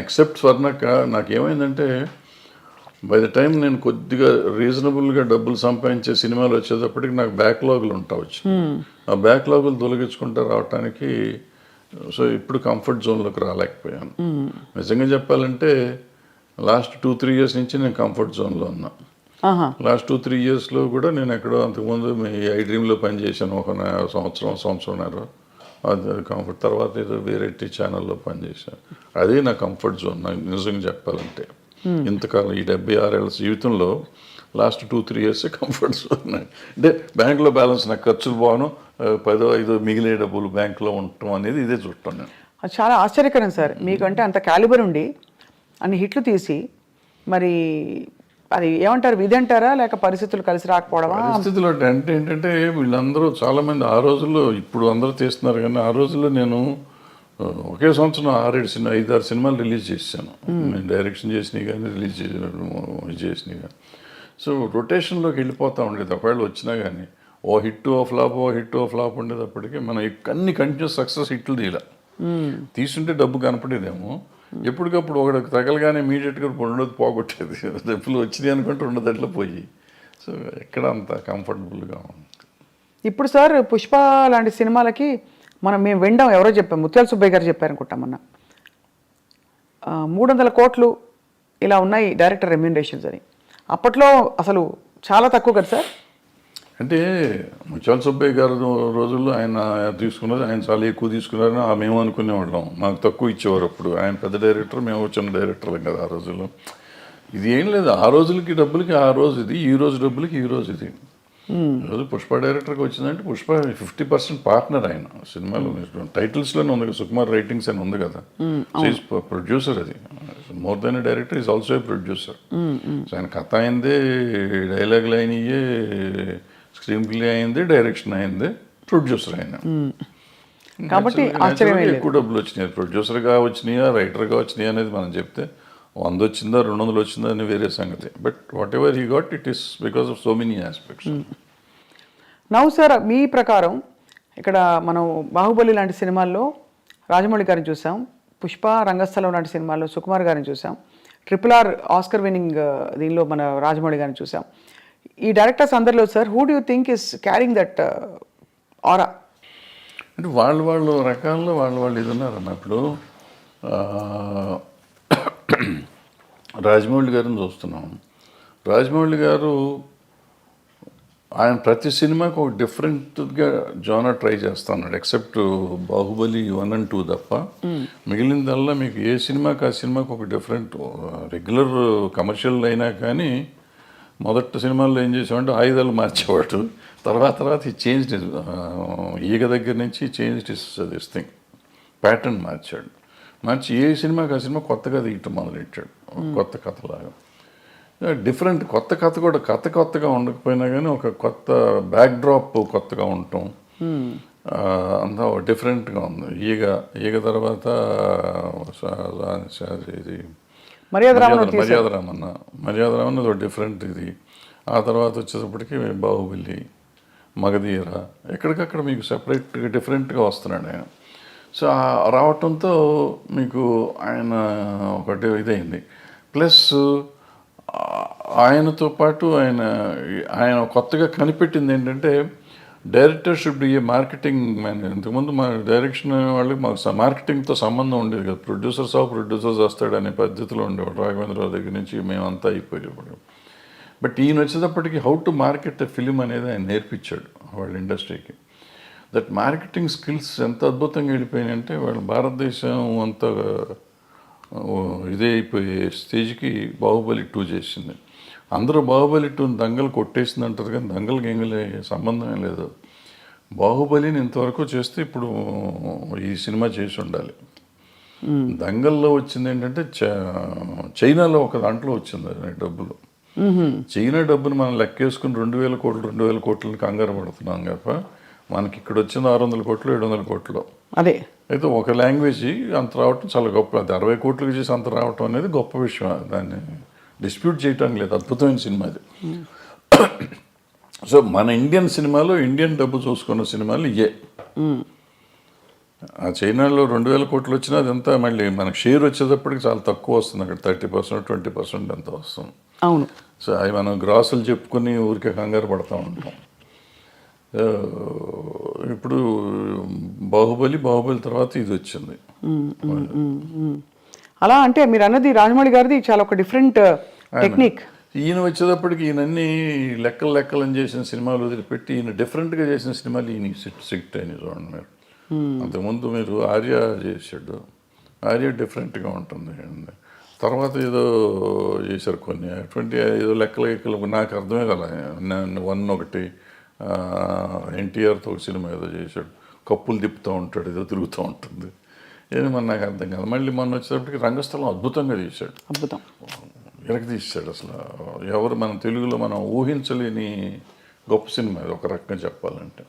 ఎక్సెప్ట్ స్వర్ణక్క నాకేమైందంటే బై ద టైం నేను కొద్దిగా రీజనబుల్గా డబ్బులు సంపాదించే సినిమాలు వచ్చేటప్పటికి నాకు బ్యాక్లాగులు ఉంటావచ్చు. ఆ బ్యాక్లాగులు తొలగించుకుంటూ రావటానికి సో ఇప్పుడు కంఫర్ట్ జోన్లోకి రాలేకపోయాను. నిజంగా చెప్పాలంటే లాస్ట్ 2-3 years నుంచి నేను కంఫర్ట్ జోన్లో ఉన్నా. లాస్ట్ 2-3 yearsలో కూడా నేను ఎక్కడో అంతకుముందు మీ ఐ డ్రీమ్లో పనిచేశాను ఒక సంవత్సరంన్నర. అది కంఫర్ట్. తర్వాత ఏదో వేరే ఛానల్లో పనిచేశాను. అదే నా కంఫర్ట్ జోన్ నాకు నిజంగా చెప్పాలంటే. ఇంతకాలం ఈ 76 ఏళ్ళ జీవితంలో లాస్ట్ 2-3 years కంఫర్ట్ జోన్. అంటే బ్యాంకులో బ్యాలెన్స్ నాకు ఖర్చులు బాను 10-5 మిగిలే డబ్బులు బ్యాంకులో ఉండటం అనేది ఇదే చూడటం నేను. అది చాలా ఆశ్చర్యకరం సార్, మీకంటే అంత క్యాలిబర్ ఉండి అన్ని హిట్లు తీసి మరి అది ఏమంటారు, విధి అంటారా లేక పరిస్థితులు కలిసి రాకపోవడమా? పరిస్థితులు అంటే ఏంటంటే వీళ్ళందరూ చాలామంది ఆ రోజుల్లో, ఇప్పుడు అందరూ తీస్తున్నారు కానీ ఆ రోజుల్లో నేను ఒకే సంవత్సరం 5-6 సినిమాలు రిలీజ్ చేశాను. నేను డైరెక్షన్ చేసినవి కానీ రిలీజ్ చేసినవి కానీ. సో రొటేషన్లోకి వెళ్ళిపోతూ ఉండేది. ఒకవేళ వచ్చినా కానీ ఓ హిట్ ఓ ఫ్లాప్ ఉండేటప్పటికీ మనం అన్ని కంటిన్యూస్ సక్సెస్ హిట్లు తీయాలి. తీసుంటే డబ్బు కనపడేదేమో, ఎప్పటికప్పుడు ఒకటి తగలగానే ఇమీడియట్గా రెండోది పోగొట్టేది. డబ్బులు వచ్చినాయి అనుకుంటే రెండోదట్లో పోయి. సో ఎక్కడ అంత కంఫర్టబుల్గా ఉంది. ఇప్పుడు సార్ పుష్ప లాంటి సినిమాలకి మేము వినడం, ఎవరో చెప్పాం, ముత్యాల సుబ్బయ్య గారు చెప్పారనుకుంటాం మొన్న, 300 కోట్లు ఇలా ఉన్నాయి డైరెక్టర్ రెమ్యూనరేషన్స్ అని. అప్పట్లో అసలు చాలా తక్కువ కదా సార్. అంటే ముత్యాల సుబ్బయ్య గారు రోజుల్లో ఆయన తీసుకున్నది, ఆయన చాలా ఎక్కువ తీసుకున్నారని మేము అనుకునేవాళ్ళం. మాకు తక్కువ ఇచ్చేవారు అప్పుడు. ఆయన పెద్ద డైరెక్టర్, మేము చిన్న డైరెక్టర్లం కదా ఆ రోజుల్లో. ఇది ఏం లేదు, ఆ రోజులకి డబ్బులకి ఆ రోజు ఇది, ఈ రోజు డబ్బులకి ఈ రోజు ఇది. ఈరోజు పుష్ప డైరెక్టర్కి వచ్చిందంటే పుష్ప 50% పార్ట్నర్ ఆయన సినిమాలో. టైటిల్స్లోనే ఉంది, సుకుమార్ రైటింగ్స్ అని ఉంది కదా. Is producer. అది more than director, is also a producer. So ఆయన కథ అయిందే, డైలాగులు అయినయే, స్క్రీన్ ప్లే అయింది, డైరెక్షన్ అయింది, ప్రొడ్యూసర్ అయిన. కాబట్టి ఎక్కువ డబ్బులు వచ్చినాయి. ప్రొడ్యూసర్గా వచ్చినాయా రైటర్గా వచ్చినాయా అనేది మనం చెప్తే 100 వచ్చిందా 200 వచ్చిందా అని వేరే సంగతి. But whatever he got, it is because of so many aspects. Now sir, మీ ప్రకారం ఇక్కడ మనం బాహుబలి లాంటి సినిమాల్లో రాజమౌళి గారిని చూసాం, పుష్ప రంగస్థలం లాంటి సినిమాల్లో సుకుమార్ గారిని చూసాం, RRR ఆస్కర్ విన్నింగ్ దీనిలో మన రాజమౌళి గారిని చూసాం. ఈ డైరెక్టర్స్ అందరిలో sir, who do you think is carrying that ఆరా? అంటే వాళ్ళు రకాల్లో వాళ్ళు ఇది ఉన్నారు అన్నప్పుడు. రాజమౌళి గారిని చూస్తున్నాం. రాజమౌళి గారు ఆయన ప్రతి సినిమాకి ఒక డిఫరెంట్గా జోనర్ ట్రై చేస్తున్నాడు, ఎక్సెప్ట్ బాహుబలి 1 and 2 తప్ప. మిగిలిందల్లా మీకు ఏ సినిమాకి ఆ సినిమాకి ఒక డిఫరెంట్, రెగ్యులర్ కమర్షియల్ అయినా కానీ మొదటి సినిమాల్లో ఏం చేసామంటే ఆయుధాలు మార్చేవాడు. తర్వాత ఈ చేంజ్ ఈగ దగ్గర నుంచి చేంజ్ దిస్ థింగ్, ప్యాటర్న్ మార్చి ఏ సినిమాకి ఆ సినిమా కొత్తగా తీయటం మొదలెట్టాడు, కొత్త కథలాగా. డిఫరెంట్ కొత్త కథ కూడా కొత్తగా ఉండకపోయినా కానీ ఒక కొత్త బ్యాక్డ్రాప్ కొత్తగా ఉండటం అంతా డిఫరెంట్గా ఉంది. ఈగ తర్వాత ఇది మర్యాద రామన్న ఒక డిఫరెంట్ ఇది. ఆ తర్వాత వచ్చేటప్పటికి బాహుబలి, మగధీర, ఎక్కడికక్కడ మీకు సెపరేట్గా డిఫరెంట్గా వస్తున్నాడు ఆయన. సో రావటంతో మీకు ఆయన ఒకటి ఇదైంది. ప్లస్ ఆయనతో పాటు ఆయన కొత్తగా కనిపెట్టింది ఏంటంటే director should be A marketing man. ఇంతకుముందు మా డైరెక్షన్ వాళ్ళకి మాకు మార్కెటింగ్తో సంబంధం ఉండేది కదా, ప్రొడ్యూసర్స్ వస్తాడనే పద్ధతిలో ఉండేవాడు. రాఘవేంద్రరావు దగ్గర నుంచి మేమంతా అయిపోయేవాడు. బట్ ఈయన వచ్చేటప్పటికి how to market a film అనేది ఆయన నేర్పించాడు వాళ్ళ ఇండస్ట్రీకి. దట్ మార్కెటింగ్ స్కిల్స్ ఎంత అద్భుతంగా వెళ్ళిపోయినాయంటే వాళ్ళు భారతదేశం అంత ఇదే అయిపోయే స్టేజ్కి బాహుబలి 2 చేసింది. అందరూ బాహుబలి 2 దంగలు కొట్టేసింది అంటారు, కానీ దంగలకి సంబంధమే లేదు. బాహుబలిని ఇంతవరకు చేస్తే ఇప్పుడు ఈ సినిమా చేసి ఉండాలి. దంగల్లో వచ్చింది ఏంటంటే చైనాలో ఒక దాంట్లో వచ్చింది డబ్బులు. చైనా డబ్బును మనం లెక్కేసుకుని 2,000 కోట్లని కంగారు పడుతున్నాం కదా. మనకి ఇక్కడ వచ్చింది 600 కోట్లు 700 కోట్లు. అదే అయితే ఒక లాంగ్వేజ్ అంత రావటం చాలా గొప్ప. అది 60 కోట్లకి చేసి అంత రావటం అనేది గొప్ప విషయం, దాన్ని డిస్ప్యూట్ చేయడానికి లేదు. అద్భుతమైన సినిమా అది. సో మన ఇండియన్ సినిమాలో ఇండియన్ డబ్బు చూసుకున్న సినిమాలు ఇయే. ఆ చైనాలో 2,000 కోట్లు వచ్చినా అదంతా మళ్ళీ మనకు షేర్ వచ్చేటప్పటికి చాలా తక్కువ వస్తుంది. అక్కడ 30% 20% ఎంత వస్తుంది. అవును. సో అవి మనం గ్రాసులు చెప్పుకొని ఊరికే కంగారు పడుతూ ఉంటాం. ఇప్పుడు బాహుబలి తర్వాత ఇది వచ్చింది. అలా అంటే మీరు అన్నది రాజమౌళి గారిది చాలా ఒక డిఫరెంట్ టెక్నిక్. ఈయన వచ్చేటప్పటికి ఈయనన్నీ లెక్కలని చేసిన సినిమాలు వదిలిపెట్టి ఈయన డిఫరెంట్గా చేసిన సినిమాలు ఈయన సిట్ అని చూడండి మీరు. అంతకుముందు మీరు ఆర్య చేశాడు, ఆర్య డిఫరెంట్గా ఉంటుంది. తర్వాత ఏదో చేశారు కొన్ని అటువంటి ఏదో లెక్కలు నాకు అర్థమే కదా. 1 ఒకటి ఎన్టీఆర్తో ఒక సినిమా ఏదో చేశాడు, కప్పులు తిప్పుతూ ఉంటాడు, ఏదో తిరుగుతూ ఉంటుంది. ఏది మన నాకు అర్థం కాదు. మళ్ళీ మొన్న వచ్చేటప్పటికి రంగస్థలం అద్భుతంగా తీశాడు, అద్భుతం తీశాడు. అసలు ఎవరు మన తెలుగులో మనం ఊహించలేని గొప్ప సినిమా ఇది ఒక రకంగా చెప్పాలంటే.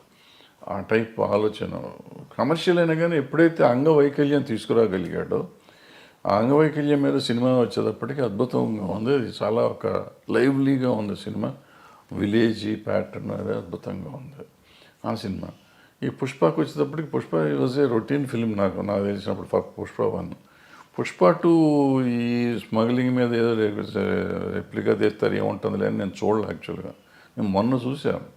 ఆ టైప్ ఆలోచన కమర్షియల్ అయినా కానీ ఎప్పుడైతే అంగవైకల్యం తీసుకురాగలిగాడో ఆ అంగవైకల్యం మీద సినిమా వచ్చేటప్పటికి అద్భుతంగా ఉంది. అది చాలా ఒక లైవ్లీగా ఉంది సినిమా, విలేజీ ప్యాటర్న్ అది అద్భుతంగా ఉంది ఆ సినిమా. ఈ పుష్పకి వచ్చేటప్పటికి Pushpa was a routine film నాకు తెలిసినప్పుడు. పుష్ప 1, పుష్ప 2 ఈ స్మగ్లింగ్ మీద ఏదో రెప్లికా తీస్తారు ఏముంటుంది అని నేను చూడలే యాక్చువల్గా. నేను మొన్న చూసాను.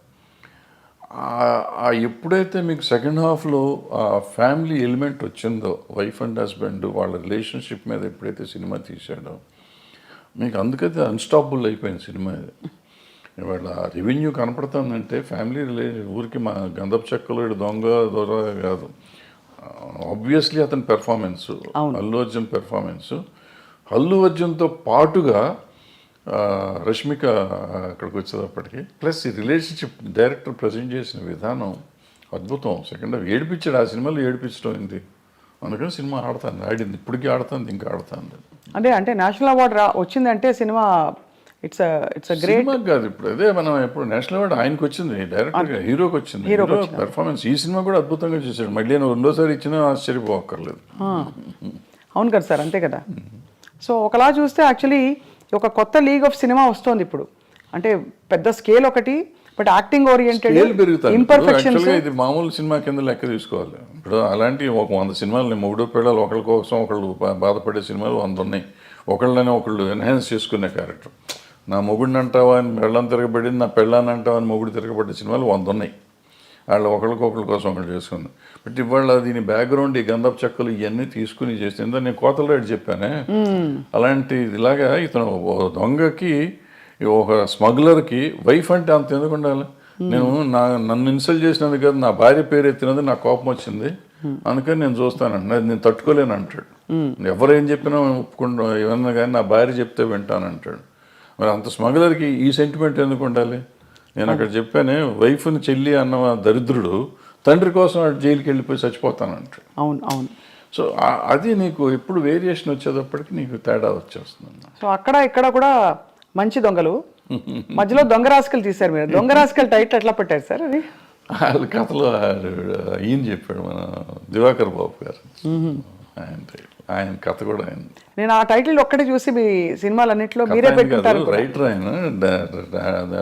ఎప్పుడైతే మీకు సెకండ్ హాఫ్లో ఆ ఫ్యామిలీ ఎలిమెంట్ వచ్చిందో, వైఫ్ అండ్ హస్బెండ్ వాళ్ళ రిలేషన్షిప్ మీద ఎప్పుడైతే సినిమా తీశాడో మీకు అందుకైతే అన్స్టాపబుల్ అయిపోయింది సినిమా ఇది. ఇవాళ రెవెన్యూ కనపడుతుందంటే ఫ్యామిలీ ఊరికి మా గంధపు చెక్కలు దొర కాదు. ఆబ్వియస్లీ అతని పెర్ఫార్మెన్స్, అల్లు అర్జున్ పెర్ఫార్మెన్స్, అల్లు అర్జున్తో పాటుగా రష్మిక అక్కడికి వచ్చేటప్పటికి, ప్లస్ ఈ రిలేషన్షిప్ డైరెక్టర్ ప్రజెంట్ చేసిన విధానం అద్భుతం. సెకండ్ హాఫ్ ఏడిపించాడు, ఆ సినిమాలో ఏడిపించడం అయింది. అందుకని సినిమా ఆడింది, ఇప్పటికీ ఆడుతుంది, ఇంకా ఆడుతుంది. అంటే నేషనల్ అవార్డు వచ్చిందంటే సినిమా ఇట్స్ గ్రేట్ సినిమా కాదు. ఇప్పుడు అదే మనం ఎప్పుడు నేషనల్ అవార్డు ఆయనకు వచ్చింది, డైరెక్టర్గా హీరోకి వచ్చింది. హీరో పెర్ఫార్మెన్స్ ఈ సినిమా కూడా అద్భుతంగా చేశాడు. మళ్ళీ నేను 2వ సారి ఇచ్చినా ఆశ్చర్యపోక్కర్లేదు. అవును కదా సార్, అంతే కదా. సో ఒకలా చూస్తే యాక్చువల్లీ ఒక కొత్త లీగ్ ఆఫ్ సినిమా వస్తుంది ఇప్పుడు. అంటే పెద్ద స్కేల్ ఒకటి, బట్ యాక్టింగ్ ఓరియంటెడ్ ఇంపర్ఫెక్షన్స్. ఇది మామూలు సినిమా కింద లెక్క తీసుకోవాలి. ఇప్పుడు అలాంటి ఒక 100 సినిమాలు మొగుడు పిల్లలు ఒకళ్ళ కోసం ఒకళ్ళు బాధపడే సినిమాలు 100 ఉన్నాయి. ఒకళ్ళు ఎన్హాన్స్ చేసుకునే క్యారెక్టర్. నా మొగుడిని అంటావా అని పెళ్ళం తిరగబడింది, నా పెళ్ళాన్ని అంటావా అని మొగుడు తిరగబడ్డ సినిమాలు 100 ఉన్నాయి. వాళ్ళు ఒకళ్ళ కోసం ఒకళ్ళు చేసుకుంది. బట్ ఇవాళ దీని బ్యాక్గ్రౌండ్ ఈ గంధపు చెక్కలు ఇవన్నీ తీసుకుని చేస్తే నేను కోతల రేటు చెప్పానే, అలాంటి ఇలాగా ఇతను దొంగకి ఒక స్మగ్లర్కి వైఫ్ అంటే అంత ఎందుకు ఉండాలి? నేను నన్ను ఇన్సల్ట్ చేసినందుకు కాదు, నా భార్య పేరు ఎత్తినది నాకు కోపం వచ్చింది, అందుకని నేను చూస్తానంట, నేను తట్టుకోలేను అంటాడు. ఎవరు ఏం చెప్పినా ఒప్పుకుంటా, ఏమన్నా కానీ నా భార్య చెప్తే వింటానంటాడు. మరి అంత స్మగ్లర్కి ఈ సెంటిమెంట్ ఎందుకు ఉండాలి? నేను అక్కడ చెప్పానే, వైఫ్ని చెల్లి అన్న దరిద్రుడు తండ్రి కోసం జైలుకి వెళ్ళిపోయి చచ్చిపోతానంటాడు. అవును అవును. సో అది నీకు ఎప్పుడు వేరియేషన్ వచ్చేటప్పటికి నీకు తేడా వచ్చేస్తుంది. సో అక్కడ ఇక్కడ కూడా మంచి దొంగలు, మధ్యలో దొంగ రాసుకలు తీశారు మీరు. దొంగ రాసుకలు టైటిల్ ఎట్లా పెట్టారు సార్ అది? వాళ్ళ కథలో ఈయన చెప్పాడు, మన దివాకర్ బాబు గారు, ఆయన కథ కూడా ఆయన. నేను ఆ టైటిల్ ఒక్కటే చూసి మీ సినిమాలన్నింటిలో మీరే పెట్టుకుంటారు. రైటర్ ఆయన,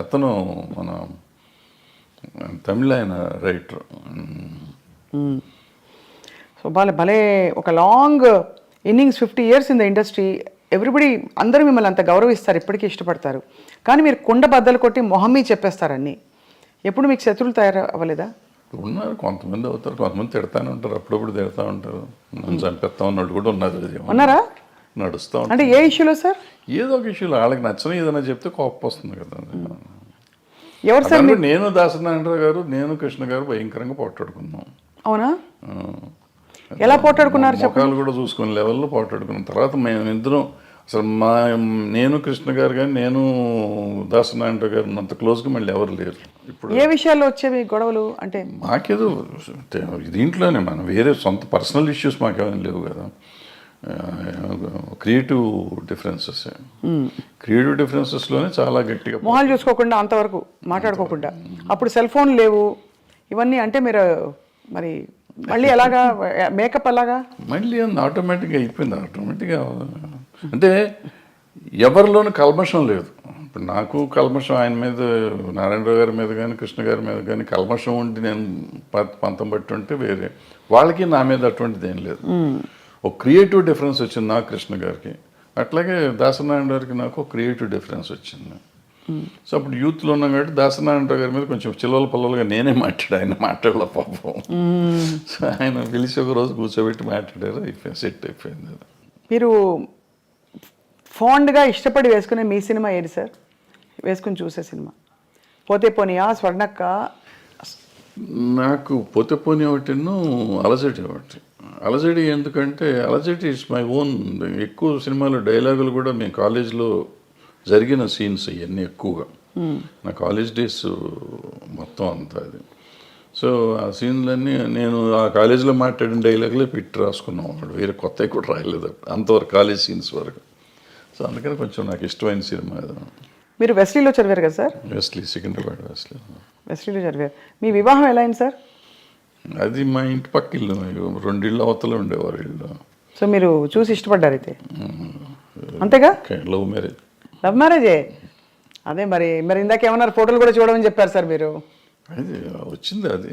అతను మన తమిళ ఆయన రైటర్. సో భలే ఒక long innings, 50 years in the industry. Everybody అందరూ మిమ్మల్ని అంత గౌరవిస్తారు, ఇప్పటికీ ఇష్టపడతారు. కానీ మీరు కుండ బద్దలు కొట్టి మొహమ్మీ చెప్పేస్తారు అన్నీ. ఎప్పుడు మీకు శత్రువులు తయారు అవ్వలేదా? ఉన్నారు, కొంతమంది అవుతారు, కొంతమంది తిడతానే ఉంటారు, అప్పుడప్పుడు తిడతా ఉంటారు, నన్ను చంపేస్తా ఉన్నట్టు కూడా ఉన్నారు. ఉన్నారా? నడుస్తూ ఉంటారు. అంటే ఏ ఇష్యూలో సార్? ఏదో ఒక ఇష్యూలో వాళ్ళకి నచ్చని ఏదైనా చెప్తే కోపం వస్తుంది కదా. ఎవరు సార్? నేను దాసనారాయణరావు గారు, నేను కృష్ణ గారు భయంకరంగా పోట్లాడుకున్నాం. అవునా? ఎలా పోట్లాడుకున్నారు? ముఖాలు కూడా చూసుకునే లెవెల్లో పోట్లాడుకున్నాం. తర్వాత మేము ఇద్దరం అసలు నేను కృష్ణ గారు కానీ నేను దాసనారాయణరావు గారు అంత క్లోజ్గా మళ్ళీ ఎవరు లేరు. ఇప్పుడు ఏ విషయాల్లో వచ్చేవి గొడవలు? అంటే మాకేదో దీంట్లోనే మనం వేరే సొంత పర్సనల్ ఇష్యూస్ మాకేమైనా లేవు కదా. క్రియేటివ్ డిఫరెన్సెస్లోనే చాలా గట్టిగా మొహాలు చూసుకోకుండా అంతవరకు మాట్లాడుకోకుండా. అప్పుడు సెల్ ఫోన్ లేవు ఇవన్నీ. అంటే మీరు మరి మళ్ళీ ఎలాగా మేకప్ అలాగా మళ్ళీ ఆటోమేటిక్గా అయిపోయింది. ఆటోమేటిక్గా అంటే ఎవరిలోనూ కల్మషం లేదు. ఇప్పుడు నాకు కల్మషం ఆయన మీద, నారాయణరావు గారి మీద కానీ కృష్ణ గారి మీద కానీ కల్మషం ఉండి నేను పంతం బట్టి ఉంటే వేరే, వాళ్ళకి నా మీద అటువంటిది ఏం లేదు. ఒక క్రియేటివ్ డిఫరెన్స్ వచ్చింది నాకు కృష్ణ గారికి, అట్లాగే దాసనారాయణ గారికి నాకు ఒక క్రియేటివ్ డిఫరెన్స్ వచ్చింది. సో అప్పుడు యూత్లో ఉన్నాం కాబట్టి దాసనారాయణరావు గారి మీద కొంచెం చిల్లల పల్లలుగా నేనే ఆయన మాట్లాడలే పాపం. సో ఆయన పిలిచి ఒక రోజు కూర్చోబెట్టి మాట్లాడారు, సెట్ అయిపోయింది. మీరు ఫాండ్గా ఇష్టపడి వేసుకునే మీ సినిమా ఏది సార్? వేసుకుని చూసే సినిమా పోతే పోనీయా, స్వర్ణక్క? నాకు పోతే పోనీ ఒకటిను, అలజడి ఒకటి. అలజడి ఎందుకంటే అలజడి ఇట్స్ మై ఓన్. ఎక్కువ సినిమాలు డైలాగులు కూడా మేము కాలేజ్లో జరిగిన సీన్స్ ఇవన్నీ ఎక్కువగా, నా కాలేజ్ డేస్ మొత్తం అంతా అది. సో ఆ సీన్లన్నీ నేను ఆ కాలేజీలో మాట్లాడిన డైలాగులే పెట్టి రాసుకున్నాం అన్నమాట, వేరే కొత్తవి కూడా రాయలేదు అంతవరకు, కాలేజ్ సీన్స్ వరకు. సో అందుకని కొంచెం నాకు ఇష్టమైన సినిమా అది. మీరు వెస్లీలో చదివారు కదా సార్? వెస్లీ, సికింద్రాబాద్ వెస్లీలో చదివారు. మీ వివాహం ఎలా అయింది సార్? అది మా ఇంటి పక్క ఇల్లు, 2 ఇళ్ళు అవతల ఉండేవారు ఇల్లు. సో మీరు చూసి ఇష్టపడ్డారు అయితే, అంతేగా? Love marriage. లవ్ మ్యారేజే. అదే మరి ఇందాక ఏమన్నారు, ఫోటోలు కూడా చూడమని చెప్పారు సార్ మీరు. అది వచ్చింది అది.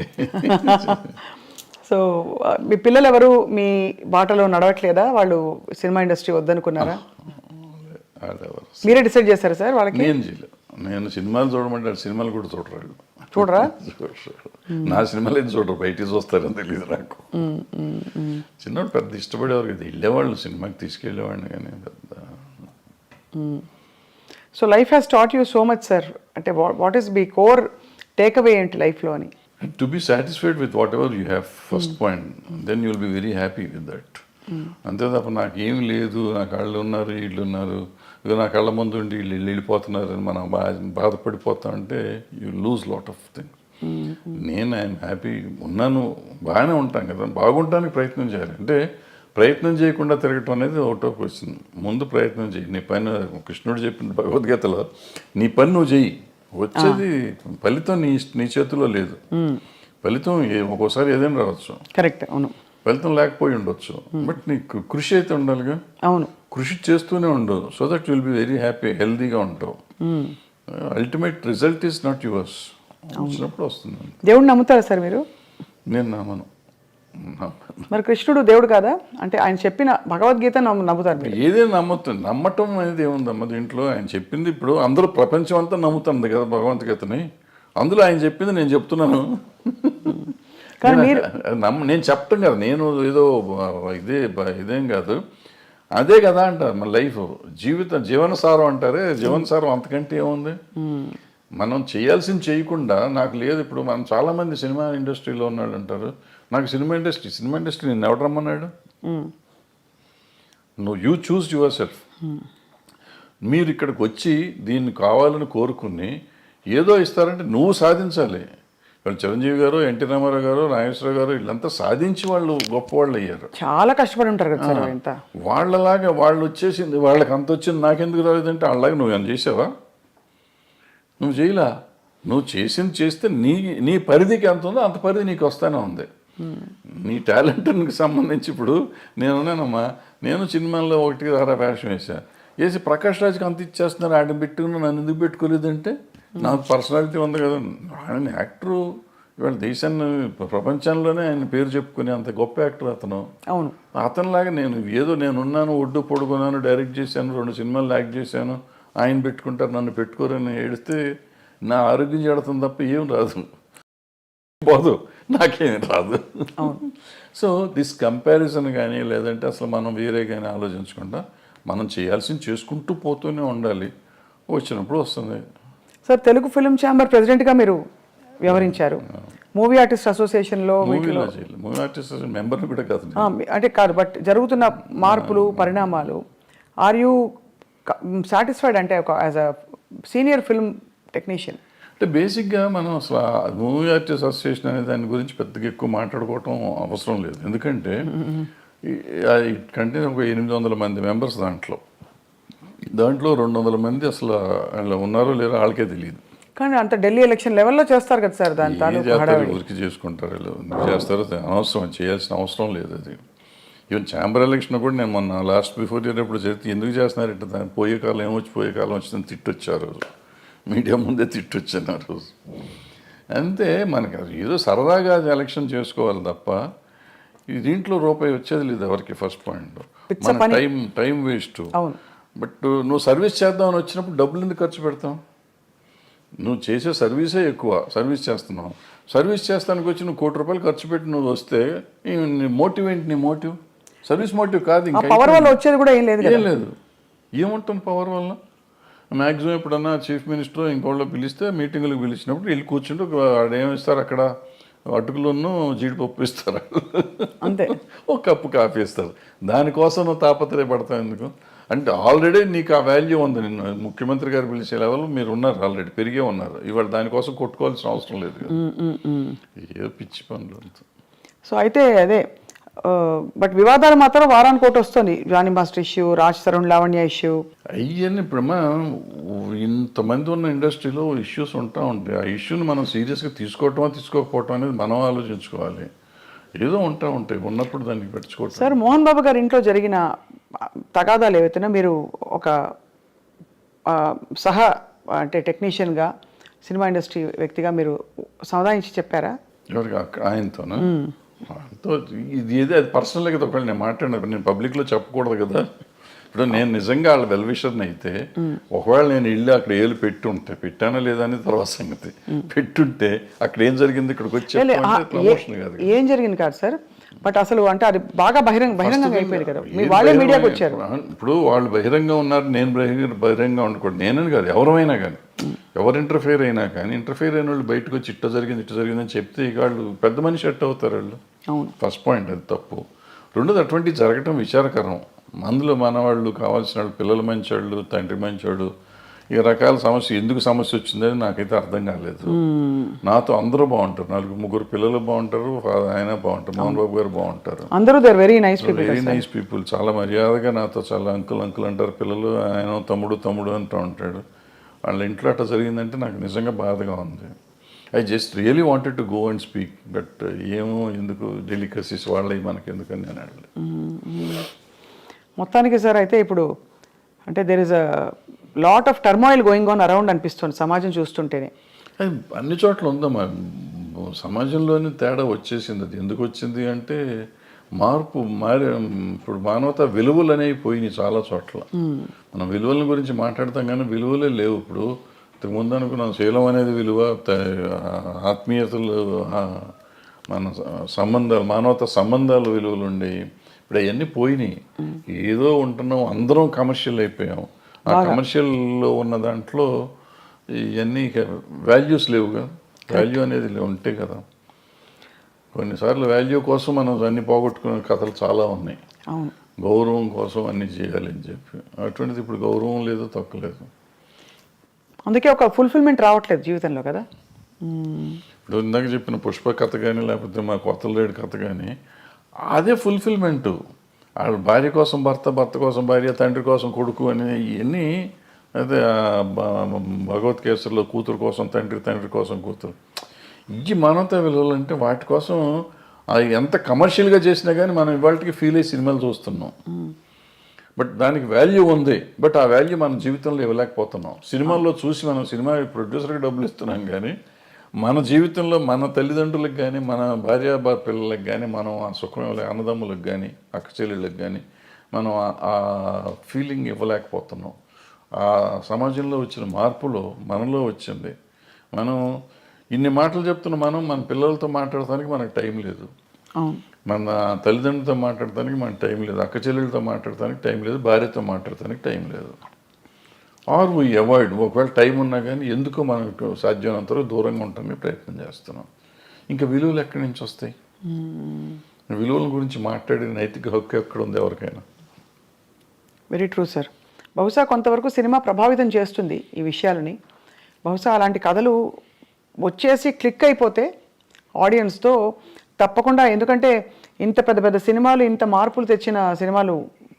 సో మీ పిల్లలు ఎవరు మీ బాటలో నడవట్లేదా? వాళ్ళు సినిమా ఇండస్ట్రీ వద్దనుకున్నారా? మీరే డిసైడ్ చేశారా సార్ వాళ్ళకి? నేను సినిమాలు చూడమంటే సినిమాలు కూడా చూడరు. చూడరా? నా సినిమాలు ఏం చూడరు, బయటికి చూస్తారని తెలియదు నాకు. చిన్నప్పుడు పెద్ద ఇష్టపడేవారు కదా, వెళ్ళేవాళ్ళు సినిమాకి తీసుకెళ్ళేవాడిని కానీ పెద్ద. So life has taught you so much sir. అంటే what is the core takeaway ఏంటి లైఫ్లో అని? To be satisfied with whatever you have, first point, then you will be very happy with that. అంతే తప్ప నాకేం లేదు, నా కళ్ళు ఉన్నారు వీళ్ళు ఉన్నారు, ఇక నా కళ్ళ ముందు ఉండి వీళ్ళు వెళ్ళిపోతున్నారు అని మనం బాధపడిపోతా అంటే you lose lot of things. నేను ఐఎమ్ హ్యాపీ ఉన్నాను, బాగానే ఉంటాను కదా. బాగుంటానికి ప్రయత్నం చేయాలి. అంటే ప్రయత్నం చేయకుండా తిరగటం అనేది ఒకటో క్వశ్చన్. ముందు ప్రయత్నం చేయి, నీ పని. కృష్ణుడు చెప్పిన భగవద్గీతలో నీ పని నువ్వు చెయ్యి, వచ్చేది ఫలితం నీ చేతిలో లేదు. ఫలితం ఒక్కోసారి ఏదైనా రావచ్చు, కరెక్ట్, అవును. ఫలితం లేకపోయి ఉండొచ్చు, బట్ నీకు కృషి అయితే ఉండాలిగా. అవును, కృషి చేస్తూనే ఉండు, so that will be very happy, హెల్దీగా ఉంటావు. Ultimate result is not yours, వచ్చినప్పుడు వస్తుంది. దేవుడిని నమ్ముతారా సార్ మీరు? నేను నమ్మను. మరి కృష్ణుడు దేవుడు కాదా? అంటే ఆయన చెప్పిన భగవద్గీత నమ్ముతారు మీరు? ఏదైనా నమ్ముతుంది. నమ్మటం అనేది ఏముందమ్మ దీంట్లో? ఆయన చెప్పింది ఇప్పుడు అందరూ ప్రపంచం అంతా నమ్ముతుంది కదా భగవద్గీతని, అందులో ఆయన చెప్పింది నేను చెప్తున్నాను. కానీ మీరు నేను చెప్పటం కదా, నేను ఏదో ఇదేం కాదు. అదే కదా అంటారు మన లైఫ్ జీవనసారం అంటారే, జీవనసారం అంతకంటే ఏముంది. మనం చేయాల్సింది చేయకుండా నాకు లేదు. ఇప్పుడు మనం చాలామంది సినిమా ఇండస్ట్రీలో ఉన్నాడు అంటారు, నాకు సినిమా ఇండస్ట్రీ నిన్ను ఎవడు రమ్మన్నాడు? నువ్వు యూ చూస్ యువర్ సెల్ఫ్. మీరు ఇక్కడికి వచ్చి దీన్ని కావాలని కోరుకుని ఏదో ఇస్తారంటే నువ్వు సాధించాలి. వాళ్ళు చిరంజీవి గారు, ఎన్టీ రామారావు గారు, నాగేశ్వరరావు గారు వీళ్ళంతా సాధించి వాళ్ళు గొప్పవాళ్ళు అయ్యారు. చాలా కష్టపడి ఉంటారు కదా సార్ ఇంత. వాళ్ళలాగా వాళ్ళు వచ్చేసింది, వాళ్ళకి అంత వచ్చింది నాకెందుకు రాలేదంటే వాళ్ళలాగా నువ్వు ఏమైనా చేసావా? నువ్వు చేయలా. నువ్వు చేసింది చేస్తే నీ పరిధికి ఎంత ఉందో అంత పరిధి నీకు వస్తానే ఉంది. నీ టాలెంట్కి సంబంధించి ఇప్పుడు నేనున్నానమ్మా, నేను సినిమాల్లో 1 వేషం వేసి ప్రకాష్ రాజ్కి అంత ఇచ్చేస్తున్నారు, ఆడిని పెట్టుకుని నన్ను ఎందుకు పెట్టుకోలేదంటే నాకు పర్సనాలిటీ ఉంది కదా. ఆయన యాక్టరు, ఇవాళ దేశాన్ని ప్రపంచంలోనే ఆయన పేరు చెప్పుకునే అంత గొప్ప యాక్టర్ అతను. అవును, అతనిలాగా నేనున్నాను, ఒడ్డు పొడుగున్నాను, డైరెక్ట్ చేశాను, 2 సినిమాలు యాక్ట్ చేశాను, ఆయన పెట్టుకుంటారు నన్ను పెట్టుకోరని ఏడిస్తే నా ఆరోగ్యం చెడుతుంది తప్ప ఏం రాదు, పోదు, నాకేం రాదు. సో దిస్ కంపారిజన్ కానీ లేదంటే అసలు మనం వేరే కానీ ఆలోచించకుండా మనం చేయాల్సింది చేసుకుంటూ పోతూనే ఉండాలి, వచ్చినప్పుడు వస్తుంది. సార్ తెలుగు ఫిల్మ్ ఛాంబర్ ప్రెసిడెంట్గా మీరు వ్యవహరించారు. మూవీ ఆర్టిస్ట్ అసోసియేషన్లో మూవీ ఆర్టిస్ట్ మెంబర్ని కూడా కాదు, అంటే కాదు, బట్ జరుగుతున్న మార్పులు పరిణామాలు, ఆర్ యూ సాటిస్ఫైడ్ అంటే ఒక as a senior film technician? అంటే బేసిక్గా మనం అసలు మూవీ ఆర్టిస్ట్ అసోసియేషన్ అనే దాని గురించి పెద్దగా ఎక్కువ మాట్లాడుకోవటం అవసరం లేదు. ఎందుకంటే కంటే ఒక 800 మంది మెంబర్స్ దాంట్లో 200 మంది అసలు వాళ్ళు ఉన్నారో లేరో వాళ్ళకే తెలియదు. కానీ అంత ఢిల్లీ ఎలక్షన్ లెవెల్లో చేస్తారు కదా సార్, దాని ఊరికి చేసుకుంటారు వీళ్ళు, చేస్తారో అనవసరం, చేయాల్సిన అవసరం లేదు అది. ఈవెన్ ఛాంబర్ ఎలక్షన్ కూడా నేను మొన్న లాస్ట్ బిఫోర్ ఇయర్ ఎప్పుడు చేస్తే ఎందుకు చేస్తున్నారంటే దాన్ని పోయే కాలం వచ్చిందని తిట్టొచ్చారు, మీడియా ముందే తిట్టొచ్చాను ఆ రోజు. అంతే, మనకి ఏదో సరదాగా ఎలక్షన్ చేసుకోవాలి తప్ప దీంట్లో రూపాయి వచ్చేది లేదు ఎవరికి. ఫస్ట్ పాయింట్ మన టైం వేస్ట్. బట్ నువ్వు సర్వీస్ చేద్దామని వచ్చినప్పుడు డబ్బులు ఎందుకు ఖర్చు పెడతాం? నువ్వు చేసే సర్వీసే ఎక్కువ, సర్వీస్ చేస్తున్నావు. సర్వీస్ చేస్తానికి వచ్చి నువ్వు ₹1 ఖర్చు పెట్టి నువ్వు వస్తే నీ మోటివ్ ఏంటి? నీ మోటివ్ సర్వీస్ మోటివ్ కాదు. ఇంకా పవర్ వల్ల వచ్చేది కూడా ఏం లేదు. ఏముంటుంది పవర్ వల్ల? మ్యాక్సిమం ఎప్పుడన్నా చీఫ్ మినిస్టర్ ఇంకోళ్ళు పిలిస్తే మీటింగులకు పిలిచినప్పుడు వెళ్ళి కూర్చుంటే ఏమిస్తారు అక్కడ, అటుకులను జీడిపప్పు ఇస్తారు, అంతే, ఒక కప్పు కాఫీ ఇస్తారు. దానికోసం నువ్వు తాపత్రయపడతావు ఎందుకు? అంటే ఆల్రెడీ నీకు ఆ వాల్యూ ఉంది. నిన్ను ముఖ్యమంత్రి గారు పిలిచే లెవెల్ మీరు ఉన్నారు, ఆల్రెడీ పెరిగే ఉన్నారు. ఇవాళ దానికోసం కొట్టుకోవాల్సిన అవసరం లేదు. ఏ పిచ్చి పనులు అంత. సో అయితే అదే, బట్ వివాదాలు మాత్రం వారానికి ఒకటి వస్తుంది. Jani master issue, Raj Tarun Lavanya issue, అవన్నీ ఇప్పుడు ఇంతమంది ఉన్న ఇండస్ట్రీలో ఇష్యూస్ ఉంటా ఉంటాయి. ఆ ఇష్యూని మనం సీరియస్గా తీసుకోకపోవటం అనేది మనం ఆలోచించుకోవాలి. ఏదో ఉంటాయి, ఉన్నప్పుడు దానికి పెట్టుకోవటం. సార్ మోహన్ బాబు గారి ఇంట్లో జరిగిన తగాదాలు ఏవైతున్నా మీరు ఒక అంటే టెక్నీషియన్గా, సినిమా ఇండస్ట్రీ వ్యక్తిగా మీరు సమాధానించి చెప్పారా? ఎవరికి? ఆయనతోనా? ఇది ఏదో అది పర్సనల్ కదా. ఒకవేళ నేను మాట్లాడినప్పుడు నేను పబ్లిక్లో చెప్పకూడదు కదా. ఇప్పుడు నేను నిజంగా వాళ్ళ వెల్విషర్ని అయితే ఒకవేళ నేను వెళ్ళి అక్కడ ఏళ్ళు పెట్టుంటే, పెట్టానా లేదా అనేది తర్వాత సంగతి, పెట్టుంటే అక్కడ ఏం జరిగింది ఇక్కడికి వచ్చి ప్రమోషన్ కాదు, ఏం జరిగింది కాదు సార్, బట్ అసలు అంటే అది బాగా బహిరంగంగా అయిపోయింది కదా, మీ వాళ్ళే మీడియాకి వచ్చారు. ఇప్పుడు వాళ్ళు బహిరంగంగా ఉన్నారు, నేను బహిరంగంగా ఉండకూడదు. నేనని కాదు, ఎవరైనా కానీ, ఎవరు ఇంటర్ఫియర్ అయినా కానీ, ఇంటర్ఫియర్ అయిన వాళ్ళు బయటకు వచ్చి ఇట్ట జరిగిందని చెప్తే ఇక వాళ్ళు పెద్ద మనిషి ఎట్ట అవుతారు వాళ్ళు. ఫస్ట్ పాయింట్ అది తప్పు. రెండోది అటువంటి జరగటం విచారకరం. అందులో మన వాళ్ళు కావాల్సిన వాళ్ళు, పిల్లలు మంచివాళ్ళు, తండ్రి మంచివాడు, ఈ రకాల ఎందుకు సమస్య వచ్చిందని నాకైతే అర్థం కాలేదు. నాతో అందరూ బాగుంటారు, 4-3 పిల్లలు బాగుంటారు, ఆయన బాగుంటారు, మోహన్ బాబు గారు బాగుంటారు, అందరూ వెరీ నైస్ పీపుల్. చాలా మర్యాదగా నాతో చాలా అంకుల్ అంటారు పిల్లలు, ఆయన తమ్ముడు అంటూ ఉంటాడు. వాళ్ళ ఇంట్లో అట్లా జరిగిందంటే నాకు నిజంగా బాధగా ఉంది. I just really wanted to go and speak, but ఏమో ఎందుకు డెలికసీస్ వాళ్ళవి మనకి ఎందుకని నేను అడగలేదు. మొత్తానికి సార్ అయితే ఇప్పుడు అంటే there is a lot of turmoil going on around అనిపిస్తుంది సమాజం చూస్తుంటేనే. అన్ని చోట్ల ఉందమ్మా, సమాజంలోనే తేడా వచ్చేసింది. అది ఎందుకు వచ్చింది అంటే మార్పు ఇప్పుడు మానవత విలువలు అనేవి పోయినాయి చాలా చోట్ల. మనం విలువల గురించి మాట్లాడతాం కానీ విలువలే లేవు. ఇప్పుడు ఇంతకుముందు అనుకున్నాం శీలం అనేది విలువ, ఆత్మీయతలు, మన సంబంధాలు, మానవత సంబంధాలు విలువలు ఉండేవి. ఇప్పుడు అవన్నీ పోయినాయి. ఏదో ఉంటున్నాం, అందరం కమర్షియల్ అయిపోయాం. ఆ కమర్షియల్లో ఉన్న దాంట్లో ఇవన్నీ వాల్యూస్ లేవు కదా. వాల్యూ అనేది ఉంటే కదా. కొన్నిసార్లు వాల్యూ కోసం మనం అన్ని పోగొట్టుకునే కథలు చాలా ఉన్నాయి. అవును. గౌరవం కోసం అన్నీ చేయాలి అని చెప్పి, అటువంటిది ఇప్పుడు గౌరవం లేదు, తక్కువలేదు. అందుకే ఒక ఫుల్ఫిల్మెంట్ రావట్లేదు జీవితంలో కదా. ఇప్పుడు ఇందాక చెప్పిన పుష్ప కథ కానీ, లేకపోతే మా కొత్త లేడి కథ కానీ, అదే ఫుల్ఫిల్మెంటు. వాళ్ళ భార్య కోసం భర్త, భర్త కోసం భార్య, తండ్రి కోసం కొడుకు అని ఇవన్నీ అదే భగవత్ కేసరిలో కూతురు కోసం తండ్రి, తండ్రి కోసం కూతురు. ఈ మానవతా విలువలు అంటే వాటి కోసం అవి ఎంత కమర్షియల్గా చేసినా కానీ మనం ఇవాళకి ఫీల్ అయ్యి సినిమాలు చూస్తున్నాం. బట్ దానికి వాల్యూ ఉంది, బట్ ఆ వాల్యూ మన జీవితంలో ఇవ్వలేకపోతున్నాం. సినిమాల్లో చూసి మనం సినిమా ప్రొడ్యూసర్కి డబ్బులు ఇస్తున్నాం కానీ మన జీవితంలో మన తల్లిదండ్రులకు కానీ, మన భార్య పిల్లలకు కానీ మనం ఆ సుఖం ఇవ్వలేక, అన్నదమ్ములకు కానీ, అక్క చెల్లెళ్ళకి కానీ మనం ఆ ఫీలింగ్ ఇవ్వలేకపోతున్నాం. ఆ సమాజంలో వచ్చిన మార్పులో మనలో వచ్చింది. మనం ఇన్ని మాటలు చెప్తున్న మనం మన పిల్లలతో మాట్లాడటానికి మనకు టైం లేదు, మన తల్లిదండ్రులతో మాట్లాడటానికి మనకు టైం లేదు, అక్క చెల్లెలతో మాట్లాడటానికి టైం లేదు, భార్యతో మాట్లాడటానికి టైం లేదు. Are we avoid. ఒకవేళ టైం ఉన్నా కానీ ఎందుకో మనకు సాధ్యమైనంత వరకు దూరంగా ఉండడానికి ప్రయత్నం చేస్తున్నాం. ఇంకా విలువలు ఎక్కడి నుంచి వస్తాయి? విలువల గురించి మాట్లాడే నైతిక హక్కు ఎక్కడ ఉంది ఎవరికైనా? Very true sir. బహుశా కొంతవరకు సినిమా ప్రభావితం చేస్తుంది ఈ విషయాలని. బహుశా అలాంటి కథలు వచ్చేసి క్లిక్ అయిపోతే ఆడియన్స్తో తప్పకుండా, ఎందుకంటే ఇంత పెద్ద పెద్ద సినిమాలు, ఇంత మార్పులు తెచ్చిన సినిమాలు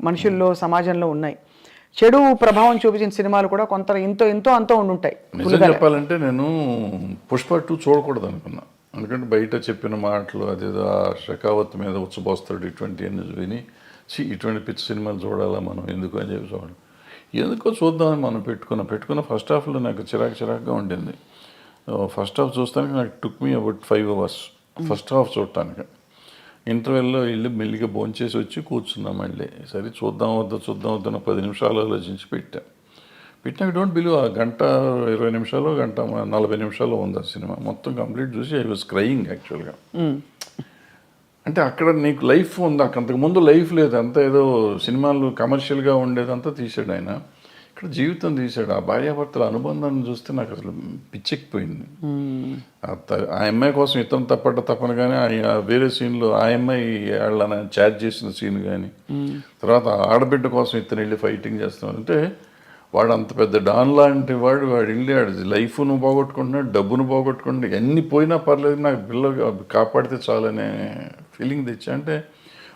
మనుషుల్లో, సమాజంలో ఉన్నాయి. చెడు ప్రభావం చూపించిన సినిమాలు కూడా కొంత ఎంతో అంతో ఉండుంటాయి. నిజం చెప్పాలంటే నేను పుష్ప 2 చూడకూడదు అనుకున్నా. ఎందుకంటే బయట చెప్పిన మాటలు, అదేదో ఆ షెకావత్ మీద ఉచ్చబోస్తాడు ఇటువంటి అన్ని విని, ఇటువంటి పిచ్చి సినిమాలు చూడాలా మనం ఎందుకు అని చెప్పి చూడాలి. ఎందుకో చూద్దామని మనం పెట్టుకున్న ఫస్ట్ హాఫ్లో నాకు చిరాకుగా ఉండింది. ఫస్ట్ హాఫ్ చూస్తానికి నాకు took me about 5 hours first half చూడటానికి. ఇంటర్వెల్లో వెళ్ళి మెల్లిగా భోంచేసి వచ్చి కూర్చున్నాం. మళ్ళీ సరే చూద్దాం వద్దా 10 నిమిషాలు ఆలోచించి పెట్టినాక డోంట్ బిలీవ్ ఆ 1:20 నిమిషాలు, 1:40 నిమిషాలు ఉంది ఆ సినిమా. మొత్తం కంప్లీట్ చూసి ఐ వాజ్ క్రయింగ్ యాక్చువల్గా. అంటే అక్కడ నీకు లైఫ్ ఉంది, అంతకుముందు లైఫ్ లేదు, అంతా ఏదో సినిమాలు కమర్షియల్గా ఉండేదంతా తీసాడు ఆయన. ఇక్కడ జీవితం తీశాడు. ఆ భార్యాభర్తల అనుబంధాన్ని చూస్తే నాకు అసలు పిచ్చెక్కిపోయింది. ఆ అమ్మాయి కోసం ఇతను తప్పన కానీ వేరే సీన్లో ఆ అమ్మాయి వాళ్ళని చాట్ చేసిన సీన్ కానీ, తర్వాత ఆడబిడ్డ కోసం ఇతను వెళ్ళి ఫైటింగ్ చేస్తున్నాడు. అంటే వాడు అంత పెద్ద డాన్ లాంటి వాడు వెళ్ళి లైఫ్ను పోగొట్టుకుంటున్నాడు, డబ్బును పోగొట్టుకుంటున్నాడు, ఎన్ని పోయినా పర్లేదు నాకు పిల్లలు కాపాడితే చాలనే ఫీలింగ్ తెచ్చా. అంటే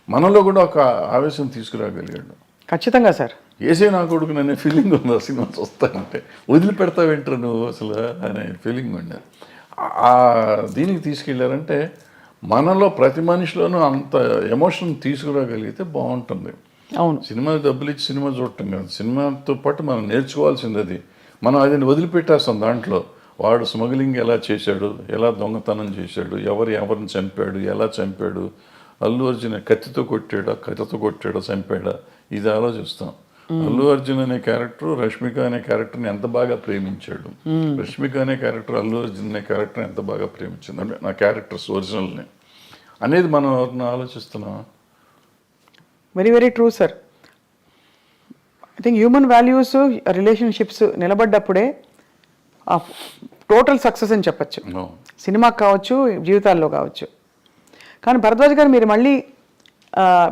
మనలో కూడా ఒక ఆవేశం తీసుకురాగలిగాడు. ఖచ్చితంగా సార్. ఏసే నా కొడుకు అనే ఫీలింగ్ ఉంది ఆ సినిమా చూస్తానంటే. వదిలిపెడతావేంటారు నువ్వు అసలు అనే ఫీలింగ్ ఉండేది. దీనికి తీసుకెళ్ళారంటే మనలో ప్రతి మనిషిలోనూ అంత ఎమోషన్ తీసుకురాగలిగితే బాగుంటుంది. అవును. సినిమా డబ్బులు ఇచ్చి సినిమా చూడటం కాదు, సినిమాతో పాటు మనం నేర్చుకోవాల్సింది అది. మనం అది వదిలిపెట్టేస్తాం. దాంట్లో వాడు స్మగ్లింగ్ ఎలా చేశాడు, ఎలా దొంగతనం చేశాడు, ఎవరిని చంపాడు, ఎలా చంపాడు, అల్లు అర్జున్ కత్తితో కొట్టాడా చంపాడా, ఇది ఆలోచిస్తాం. అల్లు అర్జున్ అనే క్యారెక్టర్ రష్మిక అనే క్యారెక్టర్ని ఎంత బాగా ప్రేమించాడు, రష్మిక అనే క్యారెక్టర్ అల్లు అర్జున్ అనే క్యారెక్టర్ని ఎంత బాగా ప్రేమించింది, అంటే నా క్యారెక్టర్స్ ఒరిజినల్ని అనేది మనం ఎవరిని ఆలోచిస్తున్నాం. Very true sir. I think human values, relationships నిలబడ్డప్పుడే టోటల్ సక్సెస్ అని చెప్పచ్చు. సినిమాకి కావచ్చు, జీవితాల్లో కావచ్చు. కానీ భరద్వాజ్ గారు మీరు మళ్ళీ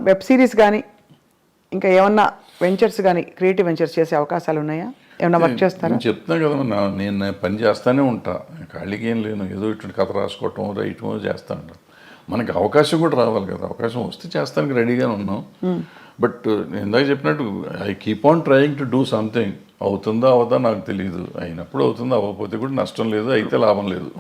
వెబ్ సిరీస్ కానీ ఇంకా ఏమన్నా వెంచర్స్ కానీ, క్రియేటివ్ వెంచర్స్ చేసే అవకాశాలు ఉన్నాయా? ఏమన్నా వర్క్ చేస్తారా? చెప్తున్నా కదా, నేను పని చేస్తానే ఉంటా, ఖాళీగా ఏం లేను. ఏదో ఇటువంటి కథ రాసుకోవటం, రైటమో చేస్తా ఉంటాను. మనకి అవకాశం కూడా రావాలి కదా. అవకాశం వస్తే చేస్తానికి రెడీగానే ఉన్నాం. బట్ నేను ఇందాక చెప్పినట్టు I keep on trying to do something. అవుతుందా అవదా నాకు తెలియదు. అయినప్పుడు అవుతుందా, అవ్వకపోతే కూడా నష్టం లేదు, అయితే లాభం లేదు.